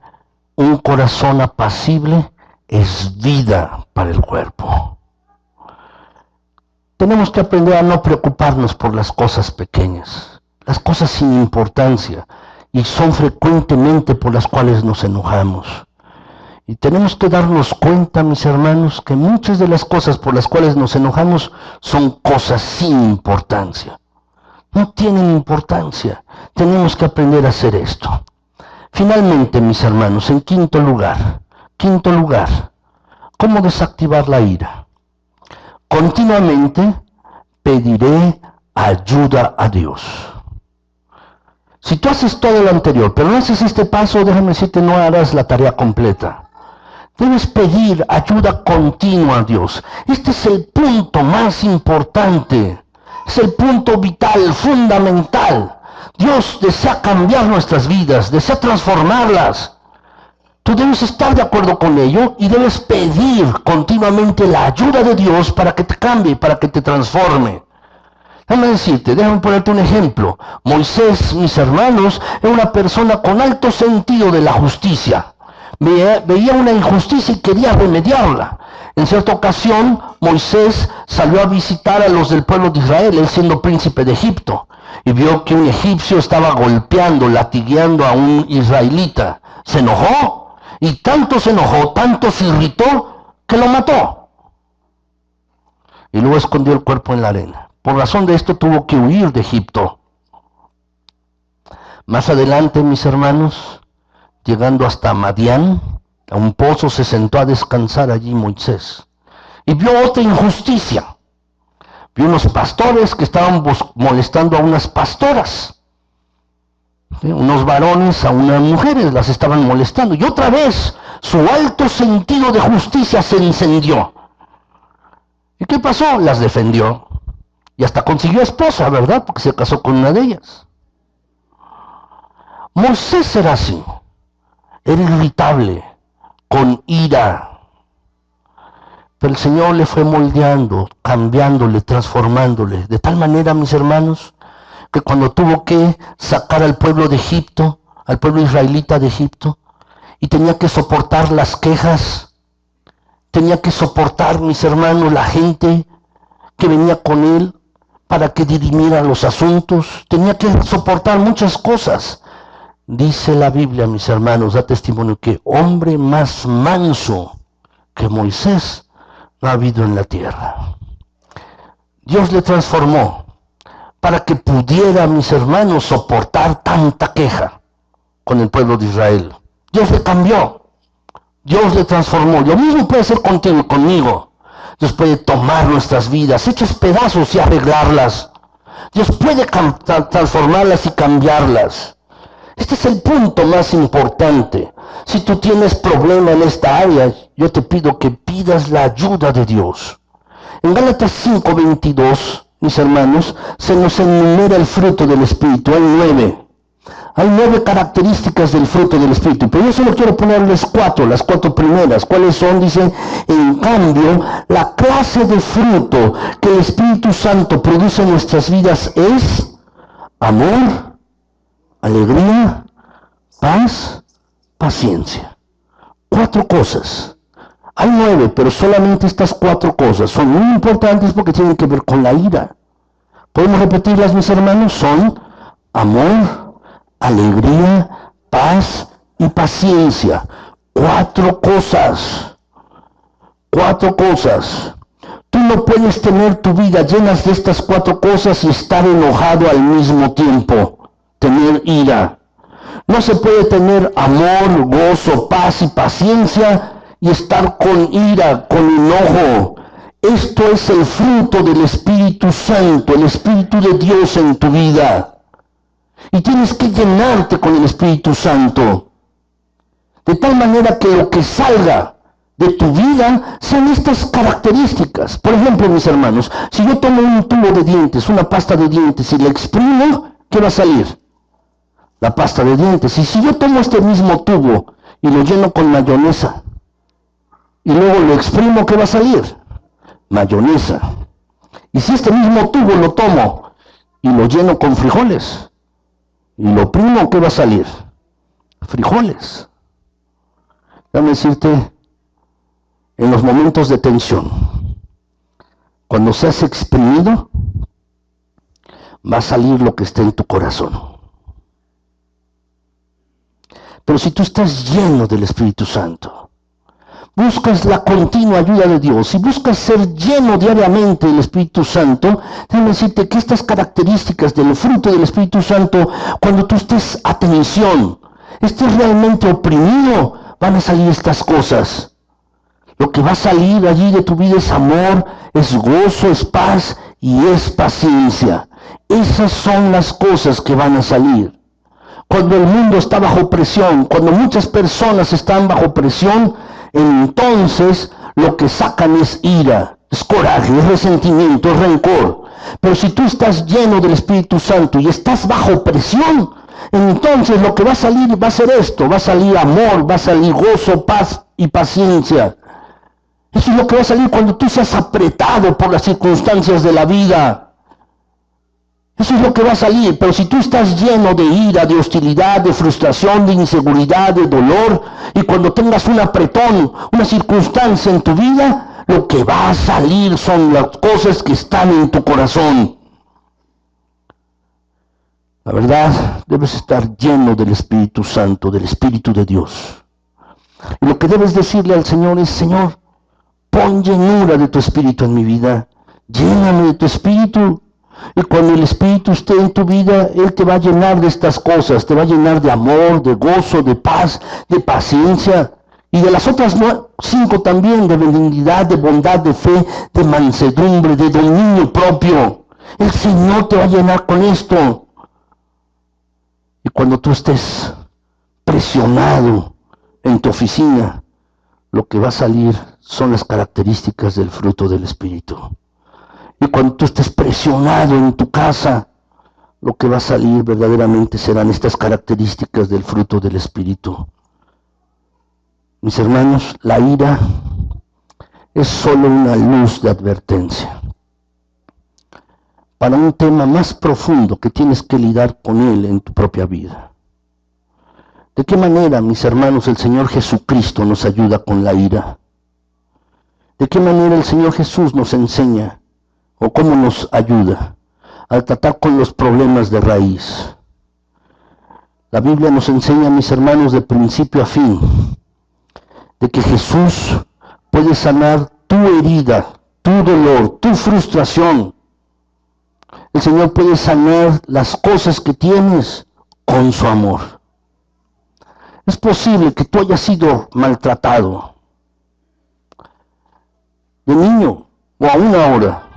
un corazón apacible es vida para el cuerpo. Tenemos que aprender a no preocuparnos por las cosas pequeñas, las cosas sin importancia, y son frecuentemente por las cuales nos enojamos. Y tenemos que darnos cuenta, mis hermanos, que muchas de las cosas por las cuales nos enojamos son cosas sin importancia. No tienen importancia. Tenemos que aprender a hacer esto. Finalmente, mis hermanos, en quinto lugar, ¿cómo desactivar la ira? Continuamente pediré ayuda a Dios. Si tú haces todo lo anterior, pero no haces este paso, déjame decirte, no harás la tarea completa. Debes pedir ayuda continua a Dios. Este es el punto más importante. Es el punto vital, fundamental. Dios desea cambiar nuestras vidas, desea transformarlas. Tú debes estar de acuerdo con ello y debes pedir continuamente la ayuda de Dios para que te cambie, para que te transforme. Déjame ponerte un ejemplo. Moisés, mis hermanos, era una persona con alto sentido de la justicia. Veía una injusticia y quería remediarla. En cierta ocasión, Moisés salió a visitar a los del pueblo de Israel, él siendo príncipe de Egipto, y vio que un egipcio estaba golpeando, latigueando a un israelita. Se enojó, y tanto se enojó, tanto se irritó, que lo mató. Y luego escondió el cuerpo en la arena. Por razón de esto tuvo que huir de Egipto. Más adelante, mis hermanos, llegando hasta Madián, a un pozo, se sentó a descansar allí Moisés. Y vio otra injusticia. Vio unos pastores que estaban molestando a unas pastoras. ¿Sí? Unos varones a unas mujeres las estaban molestando. Y otra vez, su alto sentido de justicia se encendió. ¿Y qué pasó? Las defendió. Y hasta consiguió esposa, ¿verdad? Porque se casó con una de ellas. Moisés era así. Era irritable, con ira. Pero el Señor le fue moldeando, cambiándole, transformándole, de tal manera, mis hermanos, que cuando tuvo que sacar al pueblo de Egipto, al pueblo israelita de Egipto, y tenía que soportar las quejas, tenía que soportar, mis hermanos, la gente que venía con él para que dirimiera los asuntos, tenía que soportar muchas cosas. Dice la Biblia, mis hermanos, da testimonio que hombre más manso que Moisés no ha habido en la tierra. Dios le transformó para que pudiera, mis hermanos, soportar tanta queja con el pueblo de Israel. Dios le cambió, Dios le transformó. Lo mismo puede hacer contigo y conmigo. Dios puede tomar nuestras vidas, hechas pedazos, y arreglarlas. Dios puede transformarlas y cambiarlas. Este es el punto más importante. Si tú tienes problema en esta área, yo te pido que pidas la ayuda de Dios. En Gálatas 5:22, mis hermanos, se nos enumera el fruto del Espíritu. Hay 9 características del fruto del Espíritu, pero yo solo quiero ponerles 4, las 4 primeras. ¿Cuáles son? Dice, en cambio, la clase de fruto que el Espíritu Santo produce en nuestras vidas es amor, alegría, paz, paciencia. 4 cosas. Hay 9, pero solamente estas 4 cosas son muy importantes porque tienen que ver con la ira. ¿Podemos repetirlas, mis hermanos? Son amor, alegría, paz y paciencia. 4 cosas. 4 cosas. Tú no puedes tener tu vida llena de estas 4 cosas y estar enojado al mismo tiempo. Tener ira. No se puede tener amor, gozo, paz y paciencia y estar con ira, con enojo. Esto es el fruto del Espíritu Santo, el Espíritu de Dios en tu vida. Y tienes que llenarte con el Espíritu Santo. De tal manera que lo que salga de tu vida sean estas características. Por ejemplo, mis hermanos, si yo tomo un tubo de dientes, una pasta de dientes y la exprimo, ¿qué va a salir? La pasta de dientes. Y si yo tomo este mismo tubo y lo lleno con mayonesa y luego lo exprimo, ¿qué va a salir? Mayonesa. Y si este mismo tubo lo tomo y lo lleno con frijoles y lo primo, ¿qué va a salir? Frijoles. Déjame decirte, en los momentos de tensión, cuando seas exprimido, va a salir lo que está en tu corazón. Pero si tú estás lleno del Espíritu Santo, buscas la continua ayuda de Dios y buscas ser lleno diariamente del Espíritu Santo, déjame decirte que estas características del fruto del Espíritu Santo, cuando tú estés a tensión, estés realmente oprimido, van a salir estas cosas. Lo que va a salir allí de tu vida es amor, es gozo, es paz y es paciencia. Esas son las cosas que van a salir. Cuando el mundo está bajo presión, cuando muchas personas están bajo presión, entonces lo que sacan es ira, es coraje, es resentimiento, es rencor. Pero si tú estás lleno del Espíritu Santo y estás bajo presión, entonces lo que va a salir va a ser esto, va a salir amor, va a salir gozo, paz y paciencia. Eso es lo que va a salir cuando tú seas apretado por las circunstancias de la vida. Eso es lo que va a salir, pero si tú estás lleno de ira, de hostilidad, de frustración, de inseguridad, de dolor, y cuando tengas un apretón, una circunstancia en tu vida, lo que va a salir son las cosas que están en tu corazón. La verdad, debes estar lleno del Espíritu Santo, del Espíritu de Dios. Y lo que debes decirle al Señor es, Señor, pon llenura de tu Espíritu en mi vida, lléname de tu Espíritu. Y cuando el Espíritu esté en tu vida, Él te va a llenar de estas cosas, te va a llenar de amor, de gozo, de paz, de paciencia, y de las otras 5 también, de benignidad, de bondad, de fe, de mansedumbre, de dominio propio. El Señor te va a llenar con esto. Y cuando tú estés presionado en tu oficina, lo que va a salir son las características del fruto del Espíritu. Y cuando tú estés presionado en tu casa, lo que va a salir verdaderamente serán estas características del fruto del Espíritu. Mis hermanos, la ira es solo una luz de advertencia para un tema más profundo que tienes que lidiar con él en tu propia vida. ¿De qué manera, mis hermanos, el Señor Jesucristo nos ayuda con la ira? ¿De qué manera el Señor Jesús nos enseña o cómo nos ayuda a tratar con los problemas de raíz? La Biblia nos enseña, mis hermanos, de principio a fin, de que Jesús puede sanar tu herida, tu dolor, tu frustración. El Señor puede sanar las cosas que tienes con su amor. Es posible que tú hayas sido maltratado de niño o aún ahora.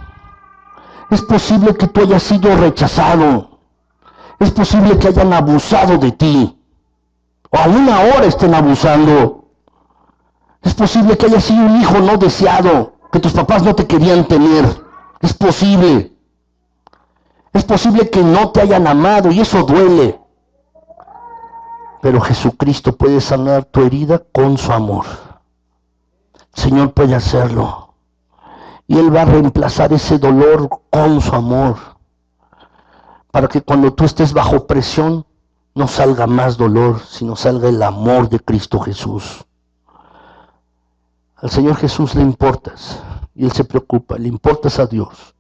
Es posible que tú hayas sido rechazado. Es posible que hayan abusado de ti. O aún ahora estén abusando. Es posible que hayas sido un hijo no deseado, que tus papás no te querían tener. Es posible. Es posible que no te hayan amado y eso duele. Pero Jesucristo puede sanar tu herida con su amor. El Señor puede hacerlo. Y Él va a reemplazar ese dolor con su amor. Para que cuando tú estés bajo presión, no salga más dolor, sino salga el amor de Cristo Jesús. Al Señor Jesús le importas. Y Él se preocupa. Le importas a Dios.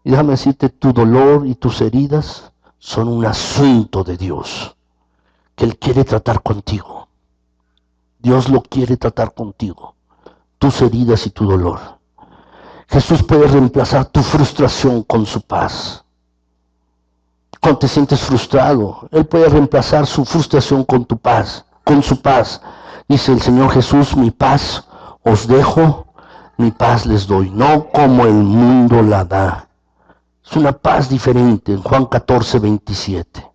Y déjame decirte, tu dolor y tus heridas son un asunto de Dios. Que Él quiere tratar contigo. Dios lo quiere tratar contigo. Tus heridas y tu dolor. Jesús puede reemplazar tu frustración con su paz. Cuando te sientes frustrado, Él puede reemplazar su frustración con tu paz, con su paz. Dice el Señor Jesús, mi paz os dejo, mi paz les doy, no como el mundo la da. Es una paz diferente en Juan 14, 27.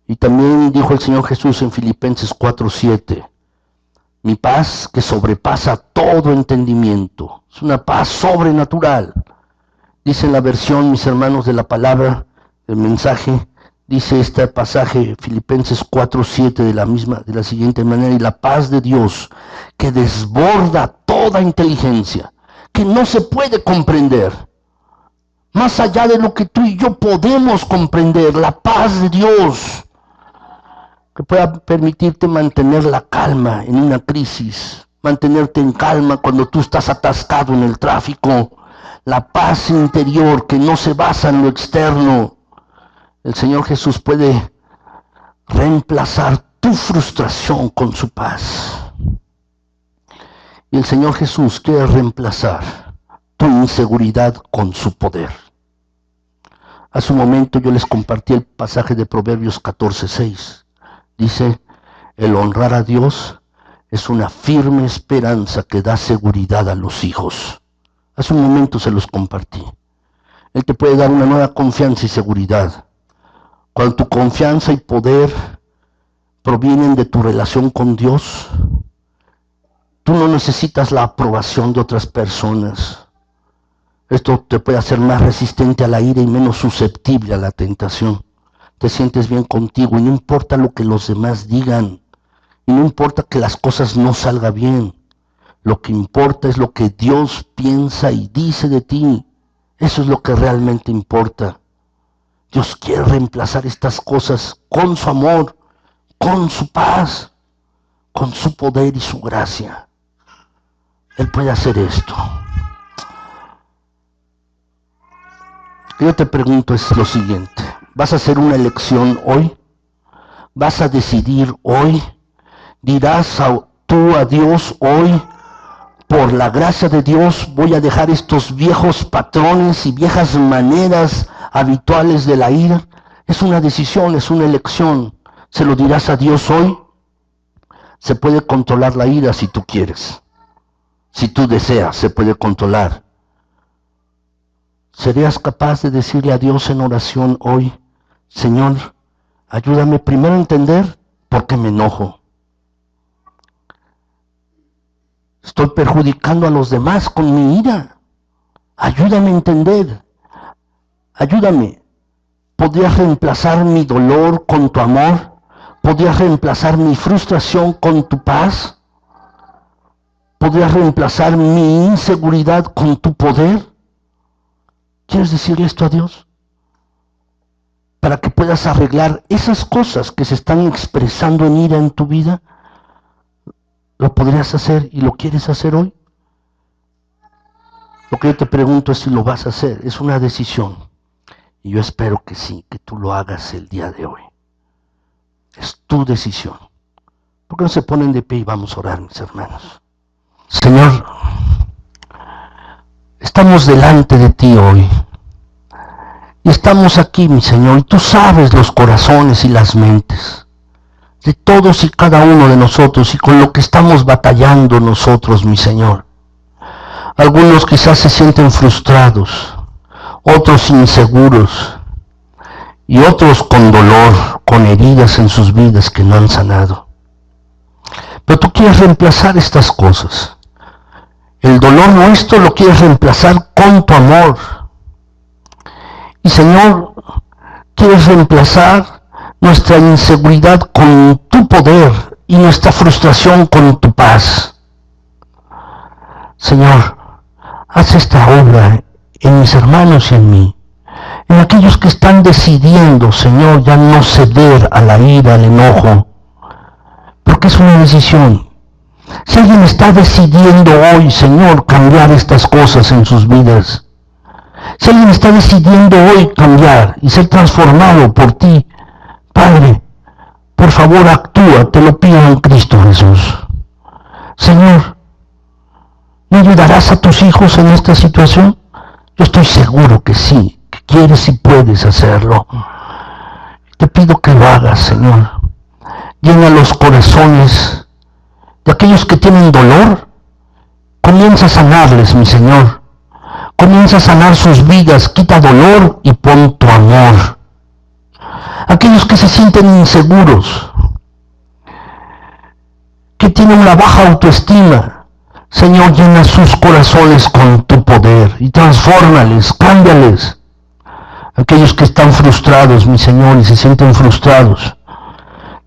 Y también dijo el Señor Jesús en Filipenses 4:7, mi paz que sobrepasa todo entendimiento. Es una paz sobrenatural. Dice en la versión, mis hermanos, de la palabra, el mensaje, dice este pasaje, Filipenses 4:7, de la siguiente manera, y la paz de Dios que desborda toda inteligencia, que no se puede comprender, más allá de lo que tú y yo podemos comprender, la paz de Dios, que pueda permitirte mantener la calma en una crisis, mantenerte en calma cuando tú estás atascado en el tráfico, la paz interior que no se basa en lo externo. El Señor Jesús puede reemplazar tu frustración con su paz. Y el Señor Jesús quiere reemplazar tu inseguridad con su poder. Hace un momento yo les compartí el pasaje de Proverbios 14:6. Dice, el honrar a Dios es una firme esperanza que da seguridad a los hijos. Hace un momento se los compartí. Él te puede dar una nueva confianza y seguridad. Cuando tu confianza y poder provienen de tu relación con Dios, tú no necesitas la aprobación de otras personas. Esto te puede hacer más resistente a la ira y menos susceptible a la tentación. Te sientes bien contigo y no importa lo que los demás digan. Y no importa que las cosas no salgan bien. Lo que importa es lo que Dios piensa y dice de ti. Eso es lo que realmente importa. Dios quiere reemplazar estas cosas con su amor, con su paz, con su poder y su gracia. Él puede hacer esto. Yo te pregunto es lo siguiente. ¿Vas a hacer una elección hoy? ¿Vas a decidir hoy? ¿Dirás tú a Dios hoy, por la gracia de Dios, voy a dejar estos viejos patrones y viejas maneras habituales de la ira? Es una decisión, es una elección. ¿Se lo dirás a Dios hoy? Se puede controlar la ira si tú quieres. Si tú deseas, se puede controlar. ¿Serías capaz de decirle a Dios en oración hoy, Señor, ayúdame primero a entender por qué me enojo? Estoy perjudicando a los demás con mi ira. Ayúdame a entender. Ayúdame. ¿Podrías reemplazar mi dolor con tu amor? ¿Podrías reemplazar mi frustración con tu paz? ¿Podrías reemplazar mi inseguridad con tu poder? ¿Quieres decirle esto a Dios? Para que puedas arreglar esas cosas que se están expresando en ira en tu vida. ¿Lo podrías hacer y lo quieres hacer hoy? Lo que yo te pregunto es si lo vas a hacer. Es una decisión. Y yo espero que sí, que tú lo hagas el día de hoy. Es tu decisión. ¿Por qué no se ponen de pie y vamos a orar, mis hermanos? Señor, estamos delante de ti hoy. Y estamos aquí, mi Señor, y tú sabes los corazones y las mentes de todos y cada uno de nosotros y con lo que estamos batallando nosotros, mi Señor. Algunos quizás se sienten frustrados, otros inseguros y otros con dolor, con heridas en sus vidas que no han sanado. Pero tú quieres reemplazar estas cosas. El dolor nuestro lo quieres reemplazar con tu amor. Y Señor, quieres reemplazar nuestra inseguridad con tu poder y nuestra frustración con tu paz. Señor, haz esta obra en mis hermanos y en mí, en aquellos que están decidiendo, Señor, ya no ceder a la ira, al enojo, porque es una decisión. Si alguien está decidiendo hoy, Señor, cambiar estas cosas en sus vidas, si alguien está decidiendo hoy cambiar y ser transformado por ti, Padre, por favor actúa, te lo pido en Cristo Jesús. Señor, ¿me ayudarás a tus hijos en esta situación? Yo estoy seguro que sí, que quieres y puedes hacerlo. Te pido que lo hagas, Señor. Llena los corazones de aquellos que tienen dolor. Comienza a sanarles, mi Señor. Comienza a sanar sus vidas, quita dolor y pon tu amor. Aquellos que se sienten inseguros, que tienen una baja autoestima, Señor, llena sus corazones con tu poder y transfórmales, cámbiales. Aquellos que están frustrados, mi Señor, y se sienten frustrados,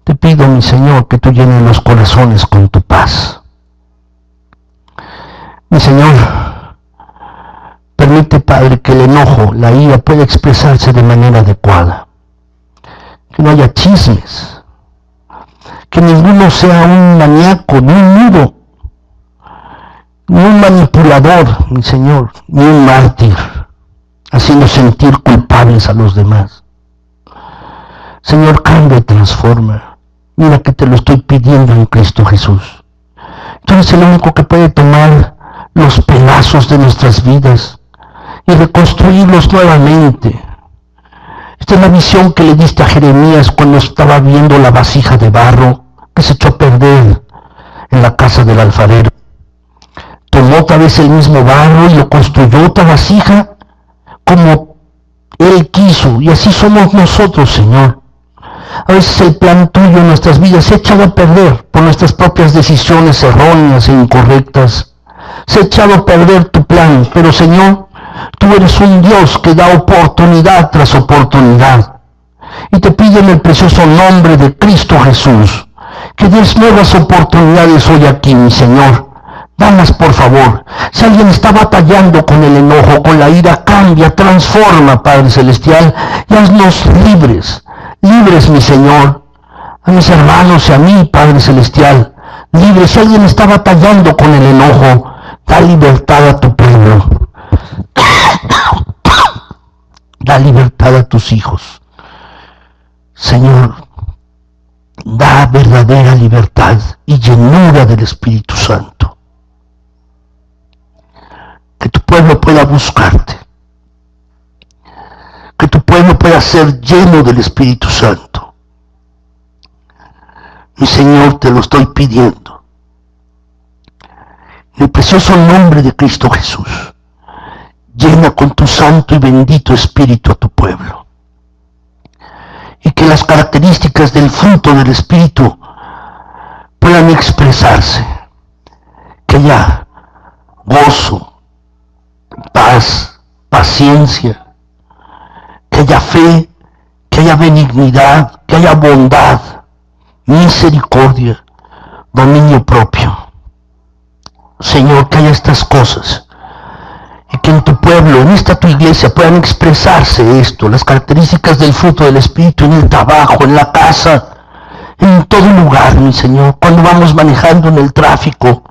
te pido, mi Señor, que tú llenes los corazones con tu paz. Mi Señor, permite, Padre, que el enojo, la ira pueda expresarse de manera adecuada. Que no haya chismes. Que ninguno sea un maníaco, ni un mudo, ni un manipulador, mi Señor, ni un mártir, haciendo sentir culpables a los demás. Señor, cambia y transforma. Mira que te lo estoy pidiendo en Cristo Jesús. Tú eres el único que puede tomar los pedazos de nuestras vidas y reconstruirlos nuevamente. Esta es la visión que le diste a Jeremías cuando estaba viendo la vasija de barro que se echó a perder en la casa del alfarero. Tomó otra vez el mismo barro y lo construyó otra vasija como Él quiso. Y así somos nosotros, Señor. A veces el plan tuyo en nuestras vidas se ha echado a perder por nuestras propias decisiones erróneas e incorrectas. Se ha echado a perder tu plan, pero Señor, tú eres un Dios que da oportunidad tras oportunidad. Y te pido en el precioso nombre de Cristo Jesús, que des nuevas oportunidades hoy aquí, mi Señor. Dalas, por favor. Si alguien está batallando con el enojo, con la ira, cambia, transforma, Padre Celestial, y haznos libres. Libres, mi Señor. A mis hermanos y a mí, Padre Celestial. Libres. Si alguien está batallando con el enojo, da libertad a tu pueblo. Da libertad a tus hijos. Señor, da verdadera libertad y llenura del Espíritu Santo. Que tu pueblo pueda buscarte. Que tu pueblo pueda ser lleno del Espíritu Santo. Mi Señor, te lo estoy pidiendo. En el precioso nombre de Cristo Jesús. Llena con tu santo y bendito Espíritu a tu pueblo. Y que las características del fruto del Espíritu puedan expresarse. Que haya gozo, paz, paciencia, que haya fe, que haya benignidad, que haya bondad, misericordia, dominio propio. Señor, que haya estas cosas y que en tu pueblo, en esta tu iglesia, puedan expresarse esto, las características del fruto del Espíritu en el trabajo, en la casa, en todo lugar, mi Señor, cuando vamos manejando en el tráfico.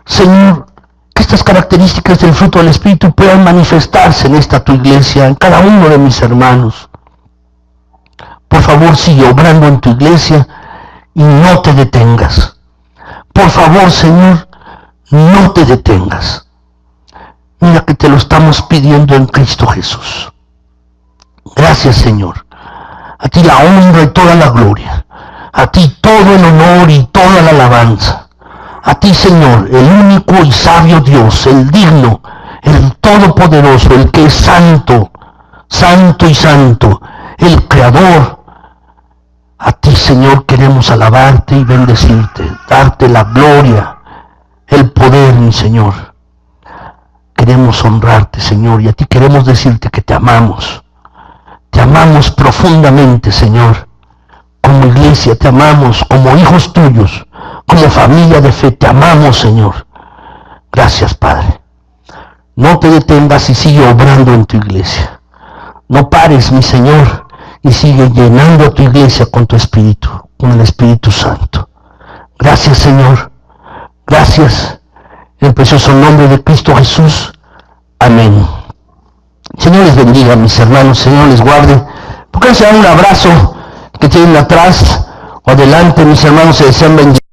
Señor, que estas características del fruto del Espíritu puedan manifestarse en esta tu iglesia, en cada uno de mis hermanos. Por favor, sigue obrando en tu iglesia y no te detengas. Por favor, Señor, no te detengas. Mira que te lo estamos pidiendo en Cristo Jesús. Gracias, Señor. A ti la honra y toda la gloria. A ti todo el honor y toda la alabanza. A ti, Señor, el único y sabio Dios, el digno, el todopoderoso, el que es santo, santo y santo, el Creador. A ti, Señor, queremos alabarte y bendecirte, darte la gloria, el poder, mi Señor. Queremos honrarte, Señor, y a ti queremos decirte que te amamos. Te amamos profundamente, Señor. Como iglesia te amamos, como hijos tuyos, como familia de fe te amamos, Señor. Gracias, Padre. No te detengas y sigue obrando en tu iglesia. No pares, mi Señor, y sigue llenando a tu iglesia con tu Espíritu, con el Espíritu Santo. Gracias, Señor. Gracias. En el precioso nombre de Cristo Jesús. Amén. Señor les bendiga, mis hermanos. Señor les guarde. ¿Por qué no se dan un abrazo que tienen atrás o adelante, mis hermanos? Se desean bendiciones.